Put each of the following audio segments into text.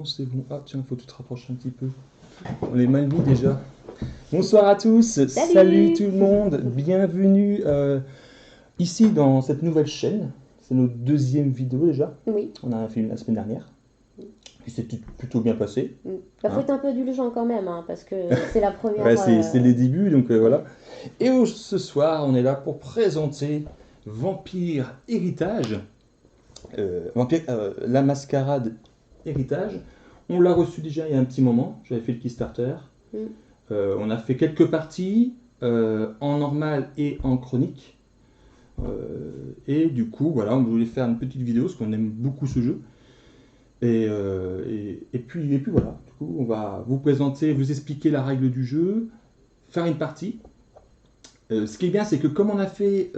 Normalement, c'est bon. Ah, tiens, faut que tu te rapproches un petit peu. On est mal mis déjà. Bonsoir à tous. Salut tout le monde. Bienvenue ici dans cette nouvelle chaîne. C'est notre deuxième vidéo déjà. Oui. On a fait une la semaine dernière. Qui s'est plutôt bien passé. Bah, faut Hein. être un peu indulgent quand même, hein, parce que c'est la première. Ouais, c'est les débuts, donc voilà. Et ce soir, on est là pour présenter Vampire Héritage. La Mascarade Héritage. On l'a reçu déjà il y a un petit moment. J'avais fait le Kickstarter. Mm. On a fait quelques parties en normal et en chronique. Et du coup, voilà, on voulait faire une petite vidéo parce qu'on aime beaucoup ce jeu. Et puis voilà, du coup, on va vous présenter, vous expliquer la règle du jeu, faire une partie. Ce qui est bien, c'est que comme on a fait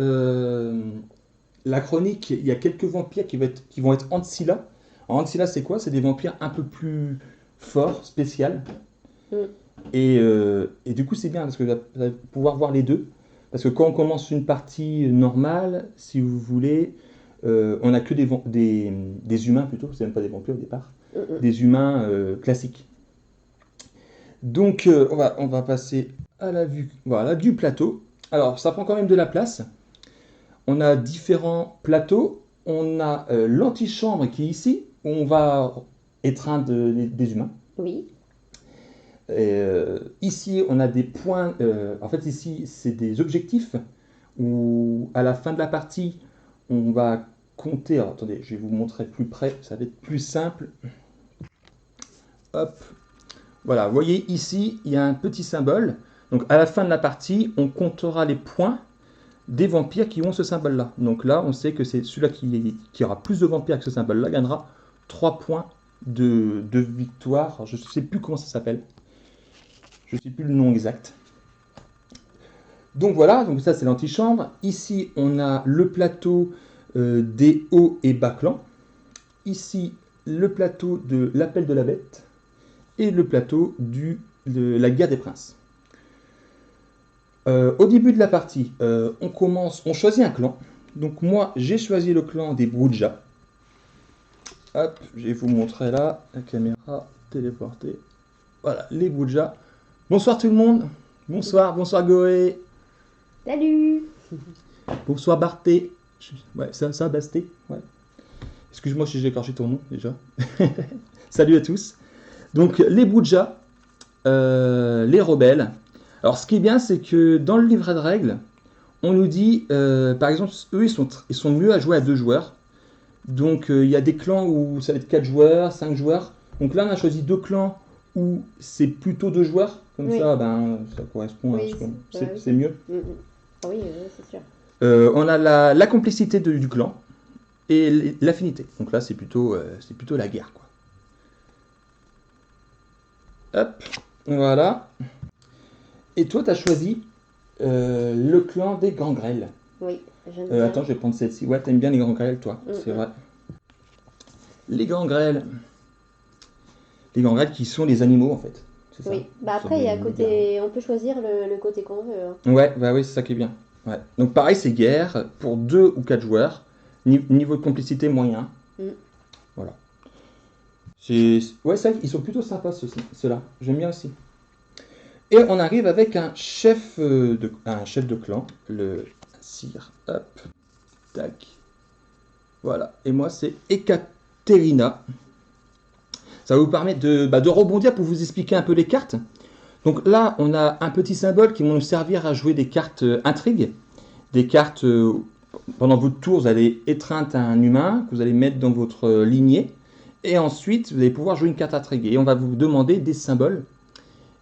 la chronique, il y a quelques vampires qui vont être Ancilla. Alors, Ancilla, c'est quoi? C'est des vampires un peu plus forts, spécial. Mm. Et du coup, c'est bien parce que vous allez pouvoir voir les deux. Parce que quand on commence une partie normale, si vous voulez, on n'a que des humains plutôt, c'est même pas des vampires au départ, des humains classiques. Donc, on va passer à la vue voilà, du plateau. Alors, ça prend quand même de la place. On a différents plateaux. On a l'antichambre qui est ici, où on va étreindre des humains. Oui. Ici, on a des points. En fait, ici, c'est des objectifs où, à la fin de la partie, on va compter. Alors, attendez, je vais vous montrer plus près. Ça va être plus simple. Hop. Voilà, vous voyez ici, il y a un petit symbole. Donc, à la fin de la partie, on comptera les points des vampires qui ont ce symbole-là. Donc là, on sait que c'est celui-là qui aura plus de vampires que ce symbole-là gagnera 3 points de victoire. Alors, je ne sais plus comment ça s'appelle. Je ne sais plus le nom exact. Donc voilà, donc ça c'est l'antichambre. Ici, on a le plateau des hauts et bas clans. Ici, le plateau de l'appel de la bête. Et le plateau de la guerre des princes. Au début de la partie, on choisit un clan. Donc moi, j'ai choisi le clan des Bruja. Hop, je vais vous montrer là, la caméra téléportée. Voilà, les Bruja. Bonsoir tout le monde. Bonsoir Goé. Salut. Bonsoir Barthé. Ouais, ça Basté. Ouais. Excuse-moi si j'ai écorché ton nom déjà. Salut à tous. Donc les Bruja, les rebelles. Alors ce qui est bien, c'est que dans le livret de règles, on nous dit, par exemple, eux, ils sont mieux à jouer à 2 joueurs. Donc, il y a des clans où ça va être 4 joueurs, 5 joueurs. Donc là, on a choisi 2 clans où c'est plutôt 2 joueurs. Comme Oui. ça, ben, ça correspond Oui, à oui. c'est mieux. Oui, c'est sûr. On a la complicité du clan et l'affinité. Donc là, c'est plutôt la guerre, quoi. Hop, voilà. Et toi, tu as choisi le clan des gangrels. Oui, j'aime bien. Attends, je vais prendre celle-ci. Ouais, t'aimes bien les gangrels, toi, c'est vrai. Les gangrels. Les gangrels qui sont les animaux, en fait. C'est ça. Oui. Bah après, il y a côté. On peut choisir le côté qu'on veut. Hein. Ouais, bah oui, c'est ça qui est bien. Ouais. Donc pareil, c'est guerre pour 2 ou 4 joueurs. Niveau de complicité moyen. Voilà. Ouais, ça, ils sont plutôt sympas, ceux-là. J'aime bien aussi. Et on arrive avec un chef de clan, le sire. Hop. Tac. Voilà. Et moi, c'est Ekaterina. Ça va vous permettre de rebondir pour vous expliquer un peu les cartes. Donc là, on a un petit symbole qui vont nous servir à jouer des cartes intrigues. Des cartes, pendant votre tour, vous allez étreindre un humain que vous allez mettre dans votre lignée. Et ensuite, vous allez pouvoir jouer une carte intrigue. Et on va vous demander des symboles.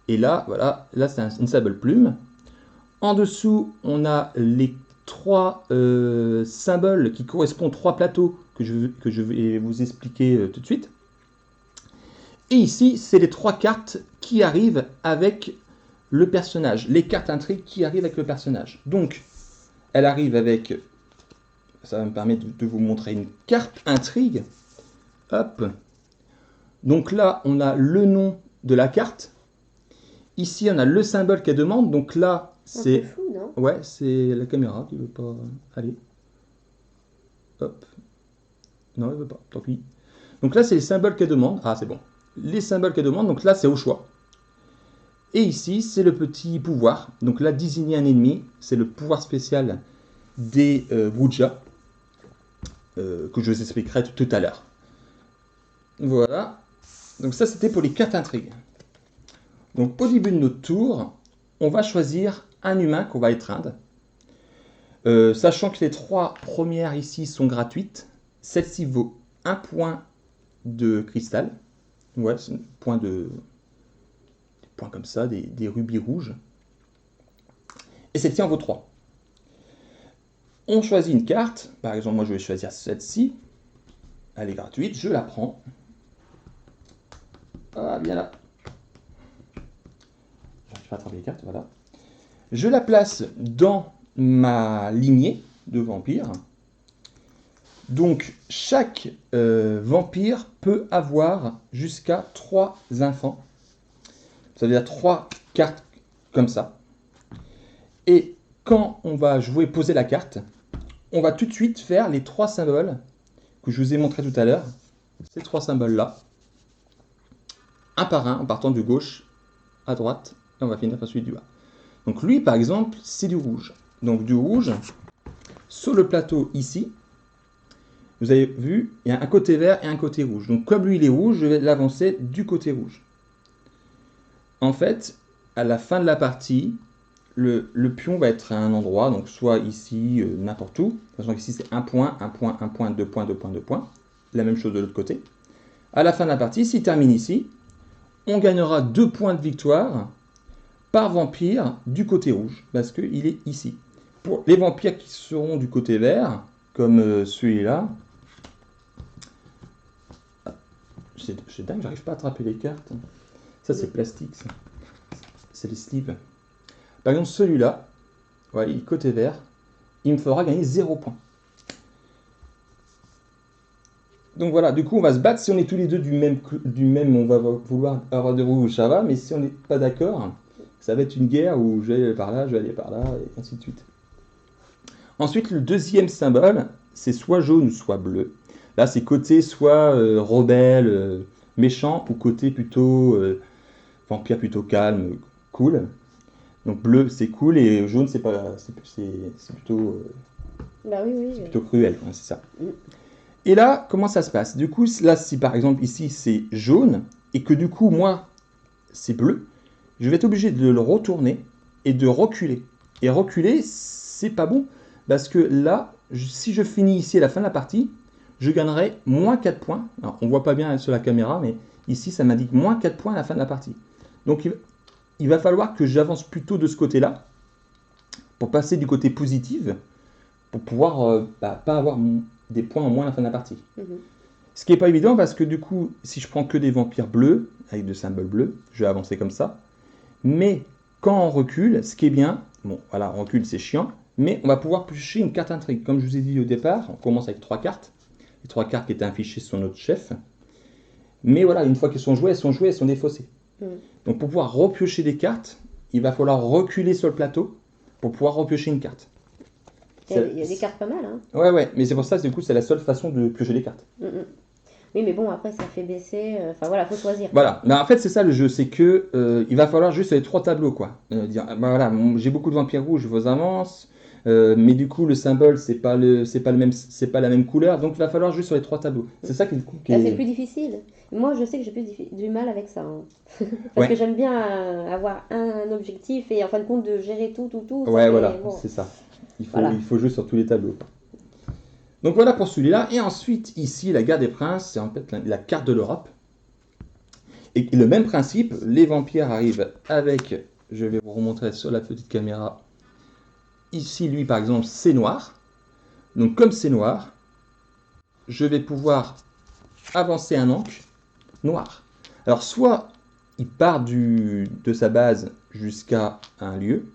Et là, voilà, là c'est une symbole plume. En dessous, on a les 3 symboles qui correspondent aux 3 plateaux que je vais vous expliquer tout de suite. Et ici, c'est les 3 cartes qui arrivent avec le personnage. Les cartes intrigues qui arrivent avec le personnage. Donc, elle arrive avec... Ça va me permettre de vous montrer une carte intrigue. Hop. Donc là, on a le nom de la carte. Ici, on a le symbole qu'elle demande. Donc là, c'est... Un peu fou, non? Ouais, c'est la caméra qui veut pas... Allez. Hop. Non, elle veut pas. Tant pis. Donc là, c'est les symboles qu'elle demande. Ah, c'est bon. les symboles qu'elle demande. Donc là, c'est au choix. Et ici, c'est le petit pouvoir. Donc là, désigner un ennemi, c'est le pouvoir spécial des Wuja, que je vous expliquerai tout à l'heure. Voilà. Donc ça, c'était pour les cartes intrigues. Donc au début de notre tour, on va choisir un humain qu'on va étreindre. Sachant que les 3 premières ici sont gratuites, celle-ci vaut 1 point de cristal. Ouais, c'est un point de... des points comme ça, des rubis rouges. Et celle-ci en vaut 3. On choisit une carte. Par exemple, moi je vais choisir celle-ci. Elle est gratuite, je la prends. Ah, bien là. Je vais attraper les cartes, voilà. Je la place dans ma lignée de vampires. Donc, chaque vampire peut avoir jusqu'à 3 enfants. Ça veut dire 3 cartes comme ça. Et quand on va jouer poser la carte, on va tout de suite faire les 3 symboles que je vous ai montré tout à l'heure. Ces 3 symboles-là. Un par un, en partant de gauche à droite. Et on va finir par celui du bas. Donc lui, par exemple, c'est du rouge. Donc du rouge, sur le plateau ici, vous avez vu, il y a un côté vert et un côté rouge. Donc comme lui, il est rouge, je vais l'avancer du côté rouge. En fait, à la fin de la partie, le pion va être à un endroit, donc soit ici, n'importe où. Sachant qu'ici, c'est 1 point, 1 point, 1 point, 2 points, 2 points, 2 points. La même chose de l'autre côté. À la fin de la partie, s'il termine ici, on gagnera 2 points de victoire par vampire du côté rouge, parce qu'il est ici. Pour les vampires qui seront du côté vert, comme celui-là, c'est dingue, j'arrive pas à attraper les cartes. Ça, c'est plastique, ça. C'est les slips. Par exemple, celui-là, voilà, il est côté vert, il me fera gagner 0 points. Donc voilà, du coup, on va se battre. Si on est tous les deux du même on va vouloir avoir de rouge, ça va, mais si on n'est pas d'accord, ça va être une guerre où je vais aller par là, je vais aller par là, et ainsi de suite. Ensuite, le deuxième symbole, c'est soit jaune, soit bleu. Là, c'est côté soit rebelle, méchant, ou côté plutôt vampire, plutôt calme, cool. Donc bleu, c'est cool, et jaune, c'est pas, c'est plutôt, Bah oui, oui. plutôt cruel, hein, c'est ça. Et là, comment ça se passe? Du coup, là, si par exemple ici c'est jaune, et que du coup, moi, c'est bleu, je vais être obligé de le retourner et de reculer. Et reculer, c'est pas bon, parce que là, si je finis ici à la fin de la partie, je gagnerai moins 4 points. Alors, on voit pas bien sur la caméra, mais ici, ça m'indique moins 4 points à la fin de la partie. Donc, il va falloir que j'avance plutôt de ce côté-là, pour passer du côté positif, pour pouvoir pas avoir des points en moins à la fin de la partie. Ce qui n'est pas évident, parce que du coup, si je prends que des vampires bleus, avec de symboles bleus, je vais avancer comme ça. Mais quand on recule, ce qui est bien, bon voilà, on recule c'est chiant, mais on va pouvoir piocher une carte intrigue. Comme je vous ai dit au départ, on commence avec 3 cartes. Les 3 cartes qui étaient affichées sur notre chef. Mais voilà, une fois qu'elles sont jouées, elles sont défaussées. Donc pour pouvoir repiocher des cartes, il va falloir reculer sur le plateau pour pouvoir repiocher une carte. Il y a des cartes pas mal, hein. Ouais, mais c'est pour ça que du coup, c'est la seule façon de piocher des cartes. Oui, mais bon, après, ça fait baisser. Enfin voilà, faut choisir. Voilà, mais en fait, c'est ça le jeu, c'est que il va falloir juste les 3 tableaux, quoi. Dire, bah, voilà, j'ai beaucoup de vampires rouges, je vous avance, mais du coup, le symbole, c'est pas la même couleur, donc il va falloir juste sur les 3 tableaux. C'est ça qui Là, c'est plus difficile. Moi, je sais que j'ai plus du mal avec ça. Hein. Parce que j'aime bien avoir un objectif et en fin de compte de gérer tout. Ouais, voilà, bon. C'est ça. Il faut jouer sur tous les tableaux. Donc voilà pour celui-là. Et ensuite, ici, la guerre des princes, c'est en fait la carte de l'Europe. Et le même principe, les vampires arrivent avec, je vais vous remontrer sur la petite caméra. Ici, lui, par exemple, c'est noir. Donc comme c'est noir, je vais pouvoir avancer un ancre noir. Alors soit il part de sa base jusqu'à un lieu,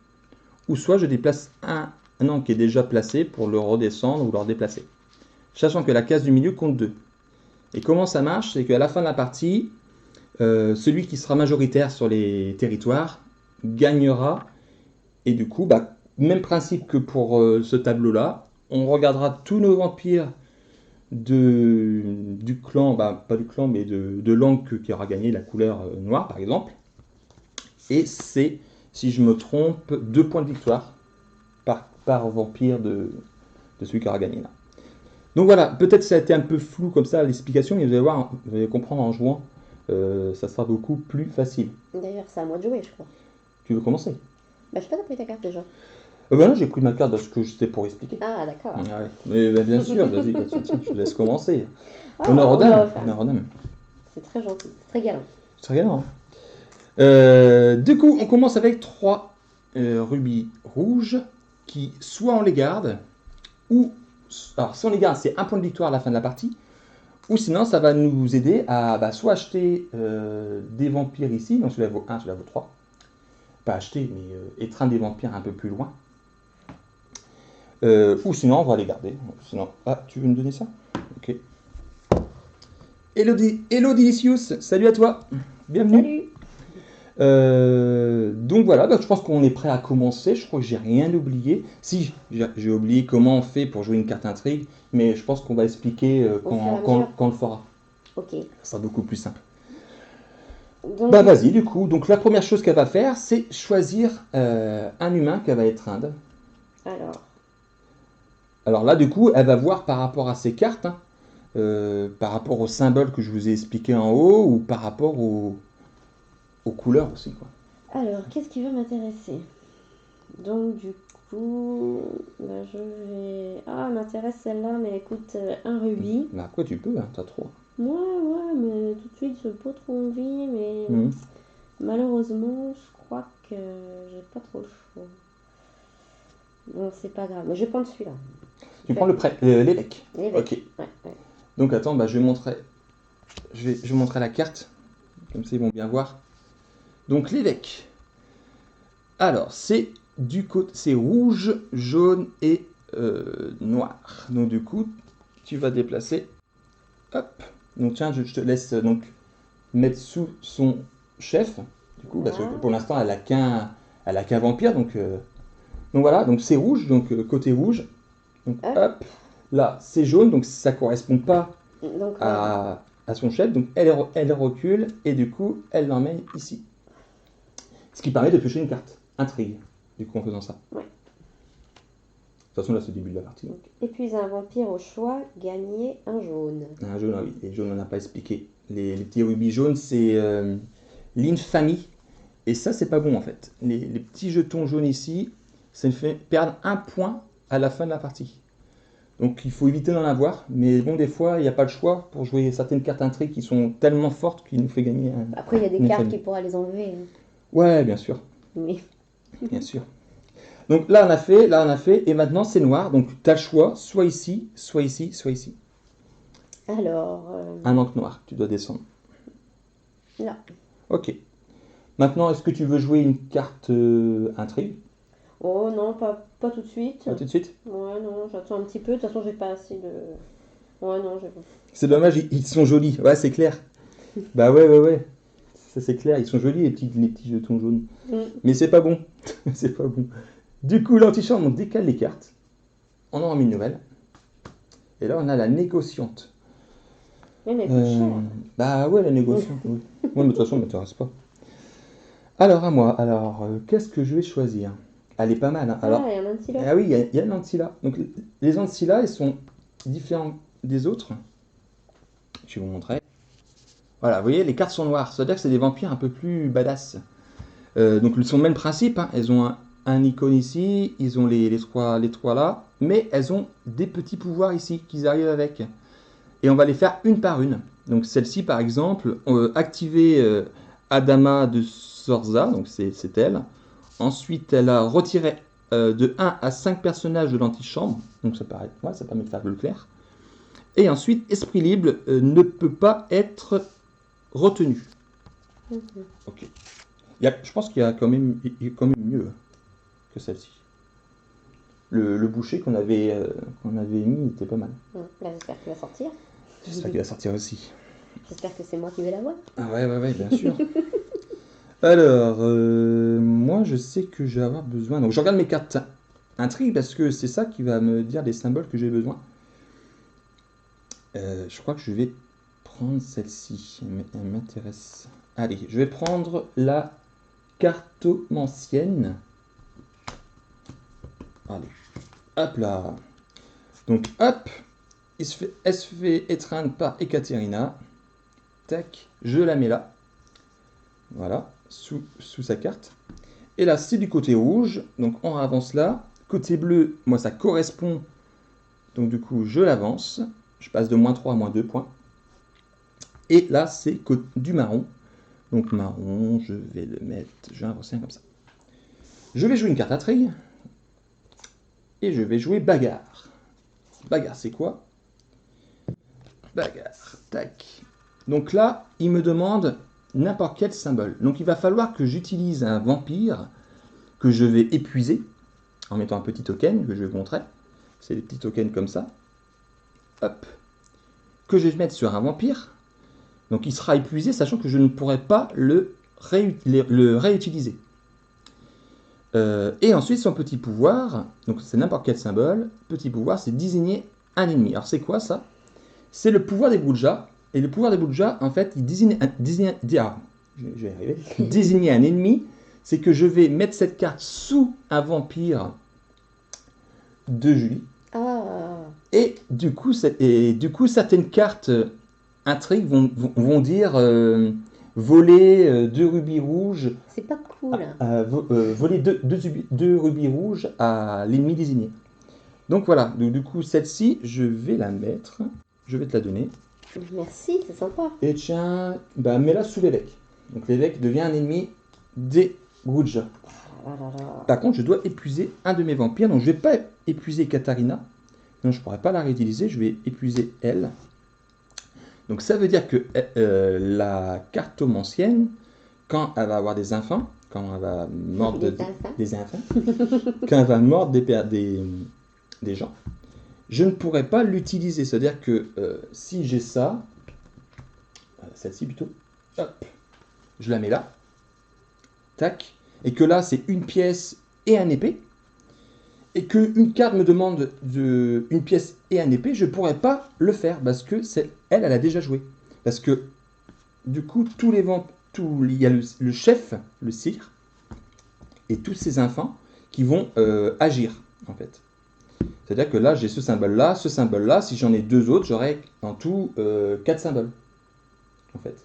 ou soit je déplace un ancre qui est déjà placé pour le redescendre ou le redéplacer. Sachant que la case du milieu compte 2. Et comment ça marche? C'est qu'à la fin de la partie, celui qui sera majoritaire sur les territoires gagnera. Et du coup, même principe que pour ce tableau-là, on regardera tous nos vampires du clan, pas du clan, mais de l'angle qui aura gagné la couleur noire, par exemple. Et c'est, si je me trompe, 2 points de victoire par vampire de celui qui aura gagné là. Donc voilà, peut-être ça a été un peu flou comme ça l'explication, mais vous allez voir, vous allez comprendre en jouant, ça sera beaucoup plus facile. D'ailleurs, c'est à moi de jouer, je crois. Tu veux commencer? Bah, je sais pas, t'as pris ta carte déjà. Ben là, j'ai pris ma carte parce que c'était pour expliquer. Ah, d'accord. Ah ouais. Mais bien sûr, vas-y, je te laisse commencer. Ah, Honneur aux on va dames. refaire. Honneur aux dames. C'est très gentil, c'est très galant. C'est très galant. Du coup, on commence avec 3 rubis rouges qui, soit on les garde, ou. Alors, si on les garde, c'est 1 point de victoire à la fin de la partie. Ou sinon, ça va nous aider à soit acheter des vampires ici, donc celui-là vaut 1, celui-là vaut 3. Pas acheter, mais étreindre des vampires un peu plus loin. Ou sinon, on va les garder. Sinon, tu veux me donner ça? Ok. Hello Delicious, salut à toi. Bienvenue. Salut. Donc voilà, je pense qu'on est prêt à commencer. Je crois que j'ai rien oublié. Si, j'ai oublié comment on fait pour jouer une carte intrigue, mais je pense qu'on va expliquer quand on le fera. Ok. Ça sera beaucoup plus simple. Donc, Vas-y, du coup. Donc la première chose qu'elle va faire, c'est choisir un humain qu'elle va étreindre. Alors là, du coup, elle va voir par rapport à ses cartes, hein, par rapport aux symboles que je vous ai expliqués en haut, ou par rapport aux couleurs aussi, quoi. Alors, qu'est-ce qui va m'intéresser? Donc, du coup, je vais... Ah, m'intéresse celle-là, mais elle coûte un rubis. Bah, quoi, tu peux, hein, t'as 3. Ouais, mais tout de suite, j'ai pas trop envie, mais malheureusement, je crois que j'ai pas trop le choix. Bon, c'est pas grave, mais je vais prendre celui-là. Tu prends l'évêque. L'évêque. Ok. Ouais. Donc attends, je vais montrer la carte, comme ça ils vont bien voir. Donc l'évêque. Alors c'est c'est rouge, jaune et noir. Donc du coup, tu vas déplacer. Hop. Donc tiens, je te laisse donc mettre sous son chef. Du coup, parce que pour l'instant, elle a qu'un vampire, donc voilà. Donc c'est rouge, donc côté rouge. Donc hop. Là, c'est jaune, donc ça correspond pas à son chef. Donc elle recule et du coup, elle l'emmène ici. Ce qui permet de piocher une carte. Intrigue, du coup, en faisant ça. Ouais. De toute façon, là, c'est le début de la partie. Donc. Épuise un vampire au choix, gagner un jaune. Un jaune, oui. Les jaunes, on n'a pas expliqué. Les petits rubis jaunes, c'est l'infamie. Et ça, c'est pas bon, en fait. Les petits jetons jaunes ici, ça nous fait perdre 1 point à la fin de la partie. Donc il faut éviter d'en avoir, mais bon, des fois, il n'y a pas le choix pour jouer certaines cartes intrigues qui sont tellement fortes qu'il nous fait gagner. Après, il y a des cartes qui pourraient les enlever. Ouais, bien sûr. Oui. Bien sûr. Donc là, on a fait, et maintenant c'est noir. Donc tu as le choix, soit ici, soit ici, soit ici. Alors. Un encre noir, tu dois descendre. Là. Ok. Maintenant, est-ce que tu veux jouer une carte intrigue? Oh non, pas tout de suite. Pas tout de suite? Ouais, non, j'attends un petit peu. De toute façon, j'ai pas assez de. Ouais, non, j'ai pas. C'est dommage, ils sont jolis. Ouais, c'est clair. Bah ouais. Ça c'est clair, ils sont jolis les petits jetons jaunes. Mais c'est pas bon. C'est pas bon. Du coup, l'antichambre, on décale les cartes. On en remet une nouvelle. Et là, on a la négociante. Oui, mais elle coûte cher. Bah ouais, la négociante. Oui. Moi, de toute façon, ça m'intéresse pas. Alors, à moi. Alors, qu'est-ce que je vais choisir? Elle est pas mal. Hein. Alors, il y a un Ancilla. Ah oui, il y a l'Ancilla. Donc, les Ancilla, ils sont différents des autres. Je vais vous montrer. Voilà, vous voyez, les cartes sont noires. Ça veut dire que c'est des vampires un peu plus badass. Donc, ils sont le même principe. Hein. Elles ont un icône ici. Ils ont les trois là. Mais elles ont des petits pouvoirs ici qu'ils arrivent avec. Et on va les faire une par une. Donc, celle-ci, par exemple, activer Adama de Sorza. Donc, c'est elle. Ensuite, elle a retiré de 1 à 5 personnages de l'antichambre. Donc, ça permet de faire le clair. Et ensuite, Esprit Libre ne peut pas être retenu. Ok. Je pense qu'il y a quand même mieux que celle-ci. Le boucher qu'on avait mis était pas mal. Là, j'espère qu'il va sortir. J'espère qu'il va sortir aussi. J'espère que c'est moi qui vais la voir. Ah ouais, bien sûr. Alors, moi, je sais que je vais avoir besoin... Donc, je regarde mes cartes intrigues parce que c'est ça qui va me dire les symboles que j'ai besoin. Je crois que je vais prendre celle-ci. Elle m'intéresse. Allez, je vais prendre la cartomancienne. Allez, hop là. Donc, hop, elle se fait étreindre par Ekaterina. Tac, je la mets là. Voilà, sous sa carte. Et là, c'est du côté rouge. Donc, on avance là. Côté bleu, moi, ça correspond. Donc, du coup, je l'avance. Je passe de -3 à -2 points. Et là, c'est du marron. Donc, marron, je vais le mettre. Je vais avancer comme ça. Je vais jouer une carte intrigue. Et je vais jouer bagarre. Bagarre, c'est quoi? Bagarre. Tac. Donc là, il me demande n'importe quel symbole. Donc il va falloir que j'utilise un vampire que je vais épuiser en mettant un petit token que je vais vous montrer. C'est des petits tokens comme ça. Hop. Que je vais mettre sur un vampire. Donc il sera épuisé, sachant que je ne pourrai pas le réutiliser. Et ensuite, son petit pouvoir, donc c'est n'importe quel symbole. Petit pouvoir, c'est désigner un ennemi. Alors c'est quoi ça? C'est le pouvoir des Bouddhas. Et le pouvoir des Bouddhas, en fait, il désigne désigner un ennemi. C'est que je vais mettre cette carte sous un vampire de Julie. Ah. Et du coup, certaines cartes intrigues vont dire voler 2 rubis rouges. C'est pas cool. Voler 2 rubis rouges à l'ennemi désigné. Donc voilà, du coup, celle-ci, je vais la mettre. Je vais te la donner. Merci, c'est sympa. Et tiens, mets-la sous l'évêque. Donc l'évêque devient un ennemi des Bouddhas. Par contre, je dois épuiser un de mes vampires. Donc je ne vais pas épuiser Katharina. Non, je ne pourrai pas la réutiliser. Je vais épuiser elle. Donc ça veut dire que la cartomancienne, quand elle va avoir des enfants, quand elle va mordre des enfants, quand elle va mordre des gens, je ne pourrai pas l'utiliser. C'est-à-dire que si j'ai ça, celle-ci plutôt, hop, je la mets là, tac, et que là c'est une pièce et un épée, et qu'une carte me demande une pièce et un épée, je ne pourrai pas le faire parce que elle a déjà joué. Parce que du coup, il y a le chef, le sire, et tous ses enfants qui vont agir en fait. C'est-à-dire que là, j'ai ce symbole-là, ce symbole-là. Si j'en ai 2 autres, j'aurai en tout 4 symboles. En fait.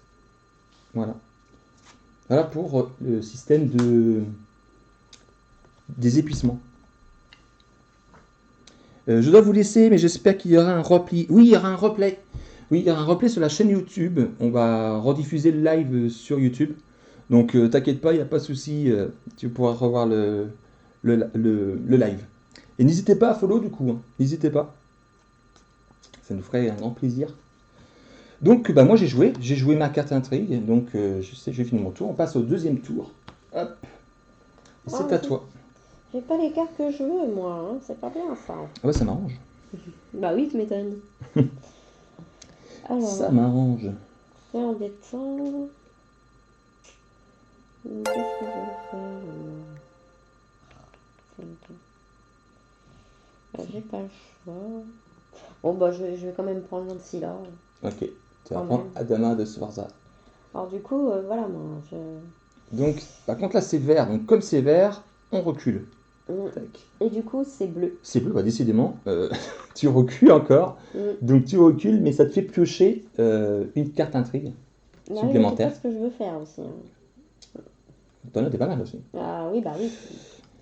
Voilà. Voilà pour le système des épuisements. Je dois vous laisser, mais j'espère qu'il y aura un replay. Oui, il y aura un replay. Oui, il y aura un replay sur la chaîne YouTube. On va rediffuser le live sur YouTube. Donc, t'inquiète pas, il n'y a pas de souci. Tu pourras revoir le live. Et n'hésitez pas à follow du coup, hein. N'hésitez pas. Ça nous ferait un grand plaisir. Donc moi j'ai joué ma carte intrigue, donc j'ai fini mon tour. On passe au deuxième tour. Hop. Et c'est à toi. J'ai pas les cartes que je veux moi, hein. C'est pas bien ça. Ah ouais, ça m'arrange. Bah oui, tu m'étonnes. Alors, ça m'arrange. C'est embêtant. Qu'est-ce que je vais faire j'ai pas le choix. Bon bah je vais quand même prendre un de ci-là. Ok, tu vas prendre Adama de Sforza. Alors du coup, voilà moi. Donc, par contre là c'est vert, donc comme c'est vert, on recule. Tac. Et du coup c'est bleu. C'est bleu, bah décidément, tu recules encore. Donc tu recules, mais ça te fait piocher une carte intrigue supplémentaire. C'est ce que je veux faire aussi. Hein. T'en as des pas mal aussi. Ah oui, bah oui,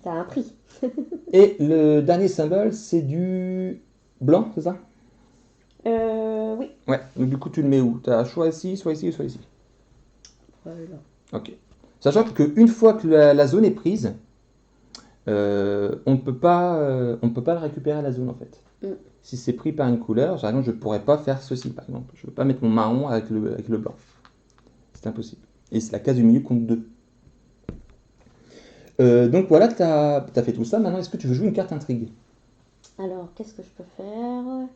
ça a un prix. Et le dernier symbole, c'est du blanc, c'est ça? Oui. Ouais, donc du coup, tu le mets où? Tu as soit ici ou soit ici? Voilà. Ok. Sachant qu'une fois que la zone est prise, on ne peut pas la récupérer à la zone en fait. Si c'est pris par une couleur, par exemple, je ne pourrais pas faire ceci par exemple. Je ne peux pas mettre mon marron avec le blanc. C'est impossible. Et c'est la case du milieu compte 2. Donc voilà, tu as fait tout ça. Maintenant, est-ce que tu veux jouer une carte intrigue? Alors, qu'est-ce que je peux faire?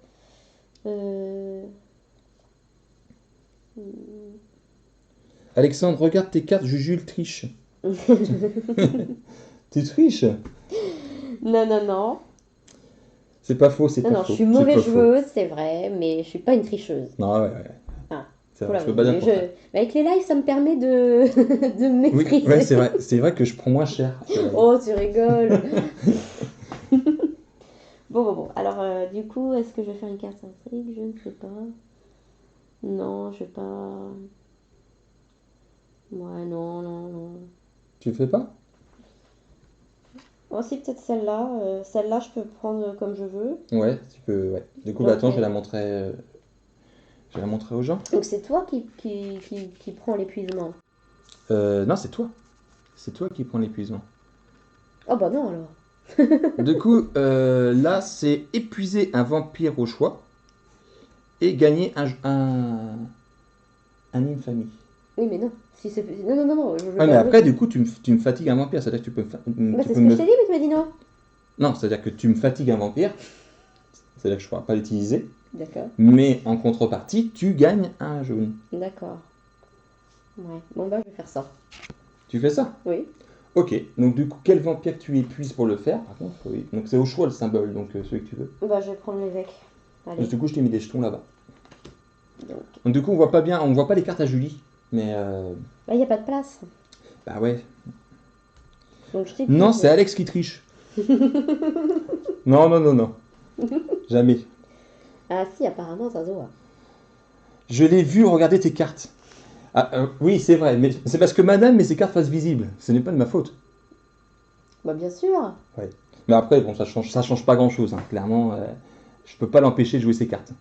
Alexandre, regarde tes cartes, Jules triche. Tu triches? Non. C'est pas faux, c'est Non, pas non, faux. je suis c'est mauvaise pas faux. joueuse, c'est vrai, mais je suis pas une tricheuse. Non, ouais. Ah, C'est faut vrai, je peux l'avouer. pas dire pour ça. Mais avec les lives, ça me permet de me Oui, maîtriser. ouais, c'est vrai. C'est vrai que je prends moins cher. Oh, tu rigoles. Bon. Alors, du coup, est-ce que je vais faire une carte intrigue? Je ne sais pas. Non, je vais pas. Ouais, non. Tu le fais pas? Oh, si, peut-être celle-là. Celle-là, je peux prendre comme je veux. Ouais, tu peux. Ouais. Du coup, bah, Donc, attends, je vais la montrer. Je vais la montrer aux gens. donc c'est toi qui prends l'épuisement. Non, c'est toi. C'est toi qui prends l'épuisement. Oh, bah non, alors. Du coup, là, c'est épuiser un vampire au choix et gagner un infamie. Oui, mais non. Si c'est... Non, je veux Ouais, mais pas jouer. après, du coup, tu me fatigues un vampire. C'est-à-dire que tu peux, Bah, tu c'est peux ce que je me. t'ai dit, mais tu m'as dit non. Non, c'est-à-dire que tu me fatigues un vampire. C'est-à-dire que je ne pourrai pas l'utiliser. D'accord. Mais en contrepartie, tu gagnes un jaune. D'accord. Ouais. Bon, bah, je vais faire ça. Tu fais ça? Oui. Ok. Donc, du coup, quel vampire tu épuises pour le faire? Par contre, oui. Donc, c'est au choix le symbole, donc celui que tu veux. Bah, je vais prendre l'évêque. Allez. Donc, du coup, je t'ai mis des jetons là-bas. Donc. Donc, du coup, on voit pas bien, on voit pas les cartes à Julie. Mais. Bah, il n'y a pas de place. Bah ouais. Donc, je t'ai Non, c'est Alex qui triche. Non. Jamais. Ah, si, apparemment, ça se voit. Je l'ai vu regarder tes cartes. Ah, oui, c'est vrai, mais c'est parce que madame met ses cartes face visible. Ce n'est pas de ma faute. Bah, bien sûr. Ouais. Mais après, bon, ça change pas grand-chose. Hein. Clairement, je peux pas l'empêcher de jouer ses cartes.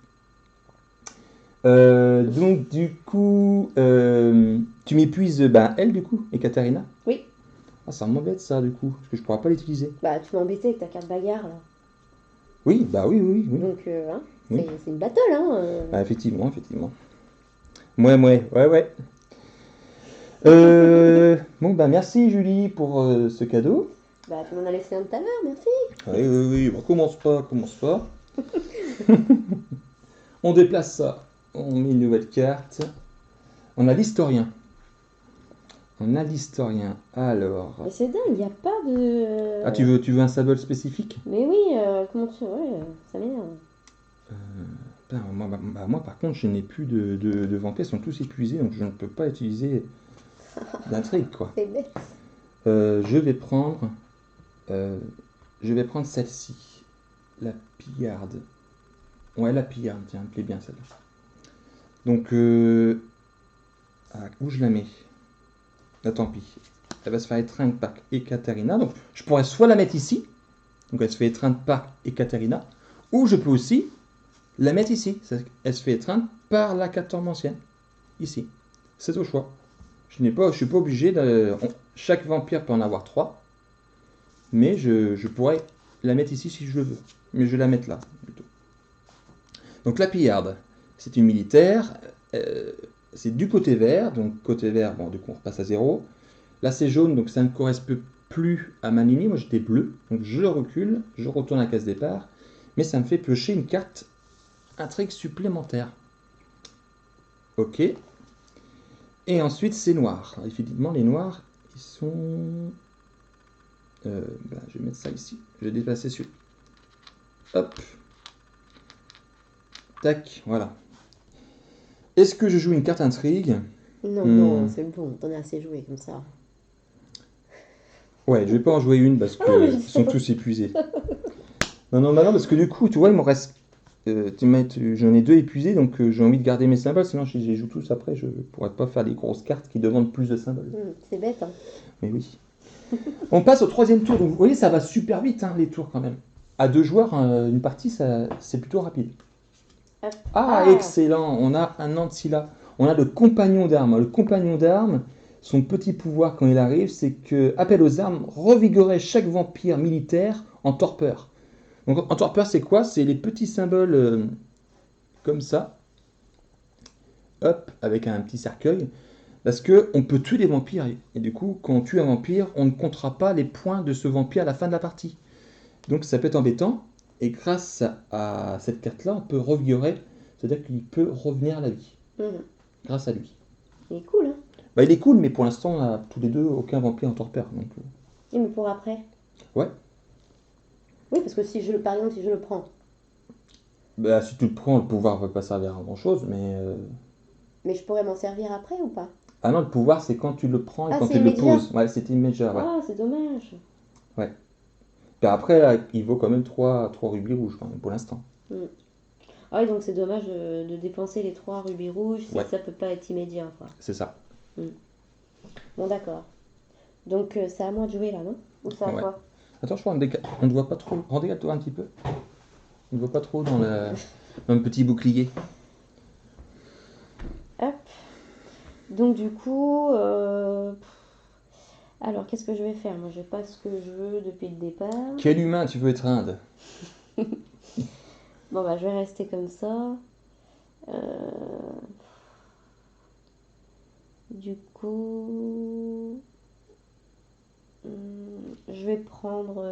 Donc, du coup, tu m'épuises elle, du coup, et Katarina. Oui. Ah, ça m'embête, ça, du coup, parce que je pourrais pas l'utiliser. Bah, tu m'as embêté avec ta carte bagarre, là. Oui, bah oui. Donc, hein, Oui. c'est une battle, hein. Bah, effectivement. Ouais. Bon, bah merci Julie pour ce cadeau. Bah, tu m'en as laissé un tout à l'heure, merci. Oui, bon, commence pas. On déplace ça. On met une nouvelle carte. On a l'historien. Alors. Mais c'est dingue, il n'y a pas de. Ah, tu veux un symbole spécifique? Mais oui, comment tu. Ouais, ça m'énerve. Moi, par contre, je n'ai plus de vampires. Ils sont tous épuisés, donc je ne peux pas utiliser d'intrigue, quoi. C'est bête. Je vais prendre celle-ci. La pillarde. Ouais, la pillarde, tiens, elle me plaît bien celle-là. Donc, où je la mets? Ah, tant pis. Elle va se faire étreindre par Ekaterina. Donc, je pourrais soit la mettre ici. Donc, elle se fait étreindre par Ekaterina. Ou je peux aussi la mettre ici. Elle se fait étreindre par la ancienne. Ici. C'est au choix. Je suis pas obligé chaque vampire peut en avoir 3. Mais je pourrais la mettre ici si je le veux. Mais je vais la mettre là, plutôt. Donc la pillarde, c'est une militaire. C'est du côté vert. Donc côté vert, bon, du coup, on repasse à 0. Là, c'est jaune, donc ça ne correspond plus à ma ligne. Moi, j'étais bleu. Donc je recule, je retourne à la case départ. Mais ça me fait piocher une carte intrigue supplémentaire. Ok. Et ensuite, c'est noir. Alors, effectivement, les noirs, ils sont... je vais mettre ça ici. Je vais déplacer celui. Hop. Tac, voilà. Est-ce que je joue une carte intrigue? Non, c'est bon, t'en as assez joué comme ça. Ouais, je vais pas en jouer une parce que ils sont tous épuisés. Non, parce que du coup, tu vois, il me reste... j'en ai 2 épuisés, donc j'ai envie de garder mes symboles, sinon je les joue tous après, je pourrais pas faire des grosses cartes qui demandent plus de symboles. C'est bête, hein. Mais oui. On passe au 3e tour, donc vous voyez, ça va super vite, hein, les tours quand même. À 2 joueurs, une partie, c'est plutôt rapide. Excellent, on a un Ancilla. On a le compagnon d'armes. Le compagnon d'armes, son petit pouvoir quand il arrive, c'est que appel aux armes revigorer chaque vampire militaire en torpeur. Donc en torpeur, c'est quoi? C'est les petits symboles comme ça. Hop, avec un petit cercueil. Parce qu'on peut tuer les vampires. Et du coup, quand on tue un vampire, on ne comptera pas les points de ce vampire à la fin de la partie. Donc ça peut être embêtant. Et grâce à cette carte-là, on peut revigorer. C'est-à-dire qu'il peut revenir à la vie. Grâce à lui. Il est cool, hein. Bah, il est cool, mais pour l'instant, on a tous les deux aucun vampire en torpeur. Donc... Oui, mais pour après. Ouais. Oui, parce que par exemple, si je le prends, Bah, si tu le prends, le pouvoir va pas servir à grand chose, mais. Mais je pourrais m'en servir après ou pas? Ah non, le pouvoir, c'est quand tu le prends et Ah, quand c'est tu le immédiat. poses. Ouais, c'est immédiat, ouais. Ah, c'est dommage. Ouais. Puis après, là, il vaut quand même 3 rubis rouges, quand même, pour l'instant. Hmm. Ah oui, donc c'est dommage de dépenser les 3 rubis rouges si Ouais, ça peut pas être immédiat, quoi. c'est ça. Hmm. Bon, d'accord. Donc c'est à moi de jouer là, non? Ou c'est à Ouais. toi? Attends, je crois on ne voit pas trop. Redécale-toi un petit peu. On ne voit pas trop dans le petit bouclier. Hop. Donc du coup, alors qu'est-ce que je vais faire? Moi, je pas ce que je veux depuis le départ. Quel humain tu veux étreindre? Bon, bah, je vais rester comme ça. Euh, du coup, je vais prendre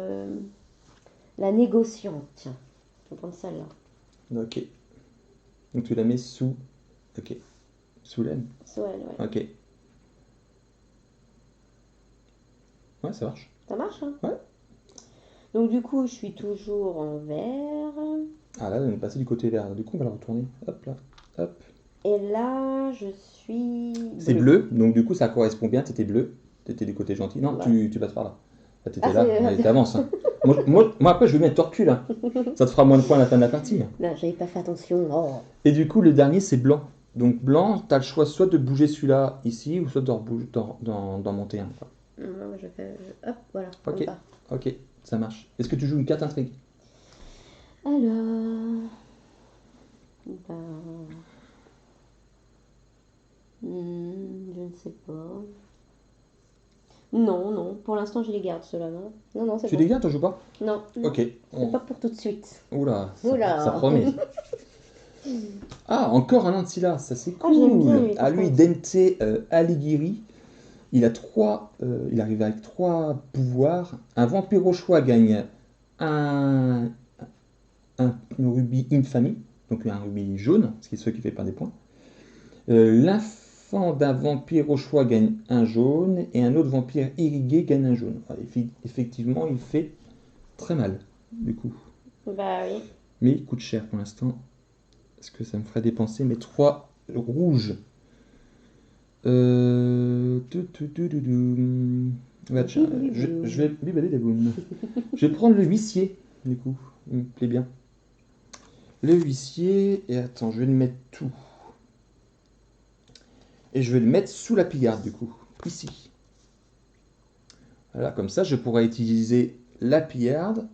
la négociante. Tiens, je vais prendre celle-là. Ok. Donc tu la mets sous. Ok. Sous l'aine. Soit elle, ouais. Ok. Ouais, ça marche. Ça marche, hein? Ouais. Donc du coup, je suis toujours en vert. Ah là, on est passé du côté vert. Du coup, on va la retourner. Hop là. Hop. Et là, je suis C'est bleu. bleu, donc du coup, ça correspond bien. T'étais bleu. T'étais du côté gentil. Non, Voilà. tu passes par là. Là, Ah, t'étais là. c'est... Allez, t'avances, hein. Moi, après, je vais mettre torcule, hein. Ça te fera moins de points à la fin de la partie, hein. Non, j'avais pas fait attention. Oh. Et du coup, le dernier, c'est blanc. Donc blanc, t'as le choix soit de bouger celui-là ici, ou soit d'en monter un, quoi. Non, hop, voilà, on Ok, part. ok, ça marche. Est-ce que tu joues une carte intrigue? Alors, ben, je ne sais pas. Non, non, pour l'instant je les garde ceux-là, non? Non, non, c'est Tu les bon. gardes, tu joues pas? Non, non, Ok. c'est pas pour tout de suite. Oula, ça Oula! promet. Ah, encore un Ancilla, ça c'est Ah, j'aime bien cool. lui Ah, par lui, contre. Dente Alighieri, il arrive avec 3 pouvoirs. Un vampire au choix gagne un, un rubis infamie, donc un rubis jaune, ce qui est ce qui fait pas des points. L'enfant d'un vampire au choix gagne un jaune et un autre vampire irrigué gagne un jaune. Voilà, effectivement, il fait très mal, du coup. Bah oui. Mais il coûte cher pour l'instant. Est-ce que ça me ferait dépenser mes 3 rouges? Bah, tiens, je vais... Je vais prendre le huissier, du coup. Il me plaît bien. Le huissier, et attends, je vais le mettre tout. Et je vais le mettre sous la pigarde, du coup. Ici. Voilà, comme ça, je pourrai utiliser la pigarde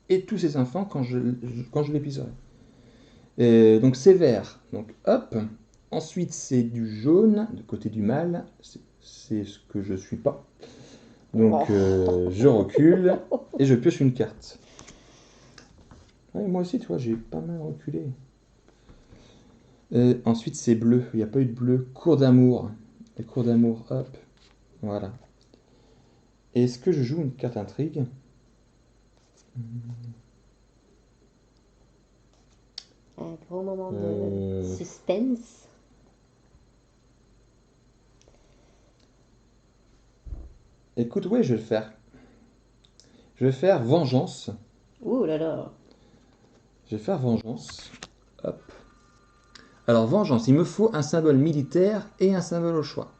et tous ces enfants quand je l'épuiserai. Donc c'est vert. Donc hop. Ensuite, c'est du jaune, du côté du mal. C'est ce que je suis pas. Donc je recule et je pioche une carte. Ouais, moi aussi, tu vois, j'ai pas mal reculé. Ensuite, c'est bleu. Il n'y a pas eu de bleu. Cours d'amour. Les cours d'amour, hop. Voilà. Est-ce que je joue une carte intrigue? Un gros moment de suspense. Écoute, ouais, je vais le faire. Je vais faire vengeance. Ouh là là. Je vais faire vengeance. Hop. Alors, vengeance, il me faut un symbole militaire et un symbole au choix.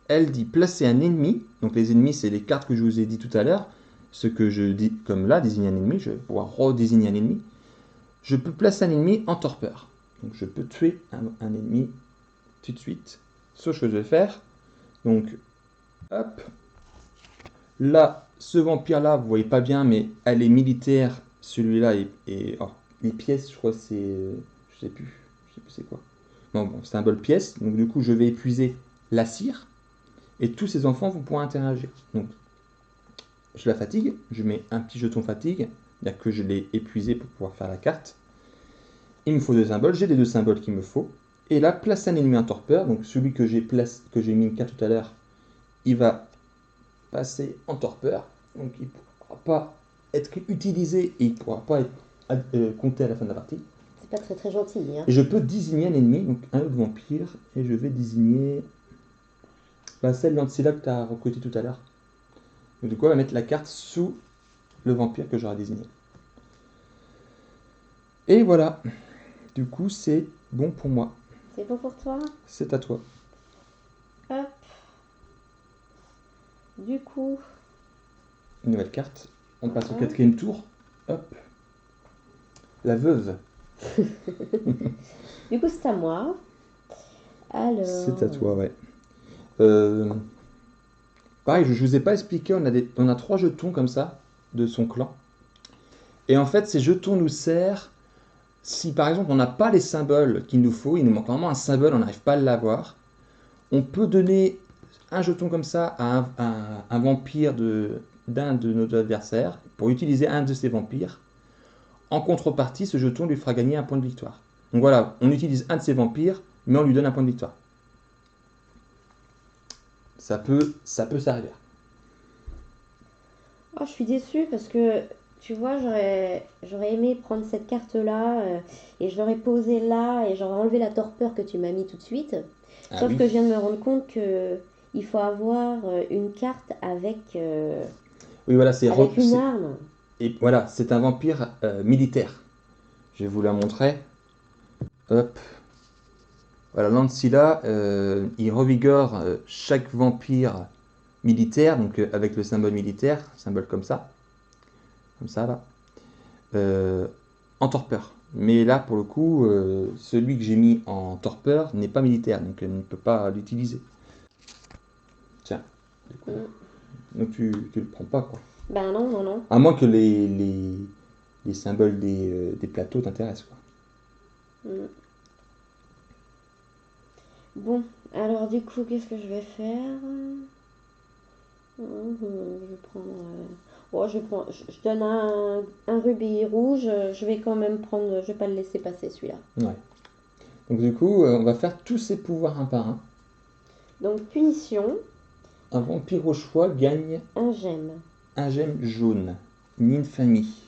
Elle dit placer un ennemi. Donc, les ennemis, c'est les cartes que je vous ai dit tout à l'heure. Ce que je dis, comme là, désigner un ennemi. Je vais pouvoir redésigner un ennemi. Je peux placer un ennemi en torpeur. Donc, je peux tuer un ennemi tout de suite. Ce que je vais faire. Donc, hop. Là, ce vampire-là, vous voyez pas bien, mais elle est militaire. Celui-là est oh, les pièces, je crois, c'est. Je sais plus. Je sais plus c'est quoi. Non, bon, symbole pièce. Donc, du coup, je vais épuiser la cire. Et tous ces enfants vont pouvoir interagir. Donc, je la fatigue. Je mets un petit jeton fatigue. C'est-à-dire que je l'ai épuisé pour pouvoir faire la carte. Il me faut 2 symboles. J'ai les 2 symboles qu'il me faut. Et là, place un ennemi en torpeur. Donc, celui que j'ai mis une carte tout à l'heure, il va passer en torpeur. Donc, il ne pourra pas être utilisé et il ne pourra pas être compté à la fin de la partie. C'est pas très très gentil, hein. Et je peux désigner un ennemi, donc un autre vampire, et je vais désigner celle d'Ancilla que tu as recruté tout à l'heure. Donc du coup, on va mettre la carte sous le vampire que j'aurai désigné. Et voilà. Du coup, c'est bon pour moi. C'est bon pour toi? C'est à toi. Hop. Du coup. Une nouvelle carte. On passe au 4e tour. Hop. La veuve. Du coup, c'est à moi. Alors. C'est à toi, ouais. Pareil, je ne vous ai pas expliqué, on a 3 jetons comme ça, de son clan. Et en fait, ces jetons nous servent si par exemple on n'a pas les symboles qu'il nous faut, il nous manque vraiment un symbole, on n'arrive pas à l'avoir. On peut donner un jeton comme ça à un vampire d'un de nos adversaires pour utiliser un de ces vampires. En contrepartie, ce jeton lui fera gagner un point de victoire. Donc voilà, on utilise un de ces vampires, mais on lui donne un point de victoire. Ça peut servir. Oh, je suis déçue parce que tu vois, j'aurais aimé prendre cette carte-là et je l'aurais posée là et j'aurais enlevé la torpeur que tu m'as mis tout de suite. Sauf que je viens de me rendre compte que il faut avoir une carte avec, oui, voilà, avec une arme. Et voilà, c'est un vampire militaire. Je vais vous la montrer. Hop. Voilà, Lancilla, il revigore chaque vampire militaire, donc avec le symbole militaire, symbole comme ça là, en torpeur. Mais là, pour le coup, celui que j'ai mis en torpeur n'est pas militaire, donc elle ne peut pas l'utiliser. Tiens, du coup. Donc tu le prends pas, quoi. Ben non, non, non. À moins que les symboles des plateaux t'intéressent, quoi. Bon, alors du coup, qu'est-ce que je vais faire? Je vais prendre. Je donne un rubis rouge. Je vais quand même prendre. Je vais pas le laisser passer celui-là. Ouais. Donc du coup, on va faire tous ces pouvoirs un par un. Donc punition. Un vampire au choix gagne un gemme. Un gemme jaune. Une infamie.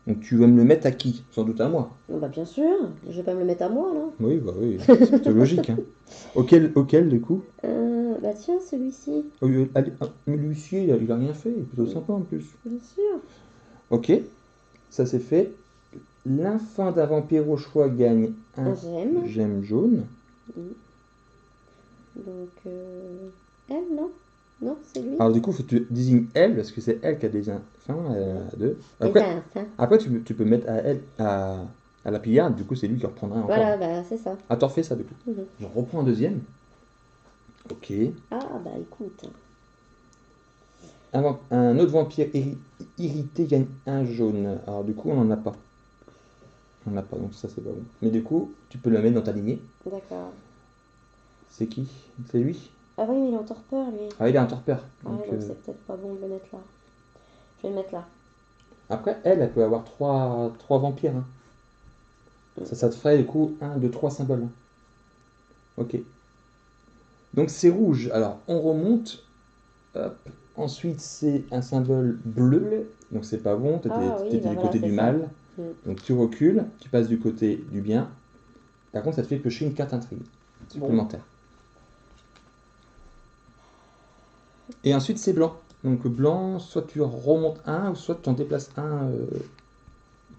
Donc tu vas me le mettre à qui? Sans doute à moi. Bah bien sûr, je vais pas me le mettre à moi là. Oui, bah oui, c'est plutôt logique. Hein. Auquel du coup? Bah tiens, celui-ci. Mais lui-ci, il a rien fait, il est plutôt sympa en plus. Bien sûr. Ok, ça c'est fait. L'infant d'un vampire au choix gagne un gemme jaune. Donc, elle, non? Non, c'est lui. Alors du coup, il faut que tu désignes elle, parce que c'est elle qui a des infants, à deux. Après tu peux mettre à elle, à la pillarde, du coup c'est lui qui reprendra encore. Voilà, bah c'est ça. Ah, t'en refais ça du coup. Je reprends un deuxième. Ok. Ah bah écoute. Un autre vampire irrité gagne un jaune. Alors du coup on n'en a pas. On n'en a pas, donc ça c'est pas bon. Mais du coup, tu peux le mettre dans ta lignée. D'accord. C'est qui? C'est lui? Ah oui, mais il est en torpeur lui. Ah, il est en torpeur. Donc c'est peut-être pas bon de le mettre là. Je vais le mettre là. Après, elle peut avoir trois vampires. Hein. Ça te ferait du coup 1, 2, 3 symboles. Hein. Ok. Donc c'est rouge. Alors on remonte. Hop. Ensuite c'est un symbole bleu. Donc c'est pas bon. Tu étais du côté du mal. Donc tu recules. Tu passes du côté du bien. Par contre ça te fait piocher une carte intrigue supplémentaire. Et ensuite c'est blanc. Donc blanc, soit tu remontes un, ou soit tu en déplaces un où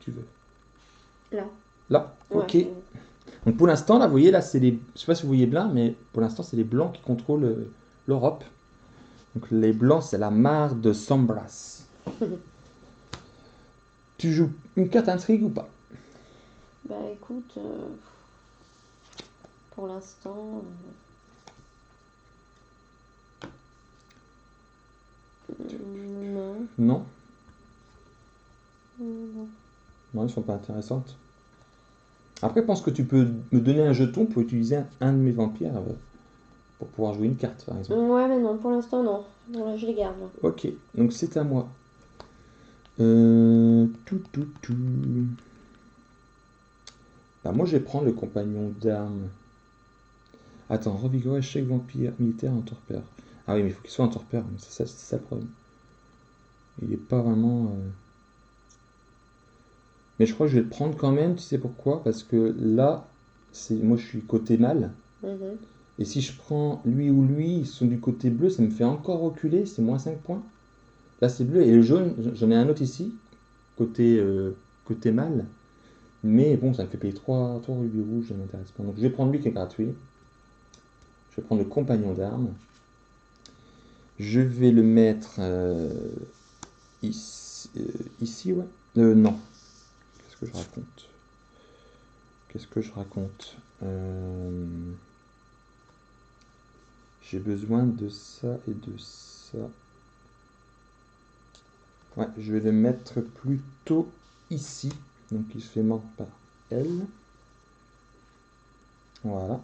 tu veux. Là, ok. Ouais. Donc pour l'instant, là, vous voyez, là, c'est les. Je sais pas si vous voyez bien, mais pour l'instant, c'est les blancs qui contrôlent l'Europe. Donc les blancs, c'est la mare de Sambras. Tu joues une carte intrigue ou pas? Bah écoute, pour l'instant. Non. Non. Non, elles sont pas intéressantes. Après, je pense que tu peux me donner un jeton pour utiliser un de mes vampires pour pouvoir jouer une carte, par exemple. Ouais, mais non, pour l'instant, non. Bon, je les garde. Ok, donc c'est à moi. Bah, moi, je vais prendre le compagnon d'armes. Attends, revigorer chaque vampire militaire en torpeur. Ah oui, mais il faut qu'il soit en torpeur. C'est ça le problème. Il n'est pas vraiment... Mais je crois que je vais le prendre quand même, tu sais pourquoi? Parce que là, moi je suis côté mal. Et si je prends lui ou lui, ils sont du côté bleu, ça me fait encore reculer, c'est moins 5 points. Là c'est bleu, et le jaune, j'en ai un autre ici, côté mal. Mais bon, ça me fait payer 3 rubis rouges, ça ne m'intéresse pas. Donc je vais prendre lui qui est gratuit. Je vais prendre le compagnon d'armes. Je vais le mettre ici, ici, ouais. Non. Qu'est-ce que je raconte? Qu'est-ce que je raconte? J'ai besoin de ça et de ça. Ouais, je vais le mettre plutôt ici. Donc il se fait mordre par elle. Voilà.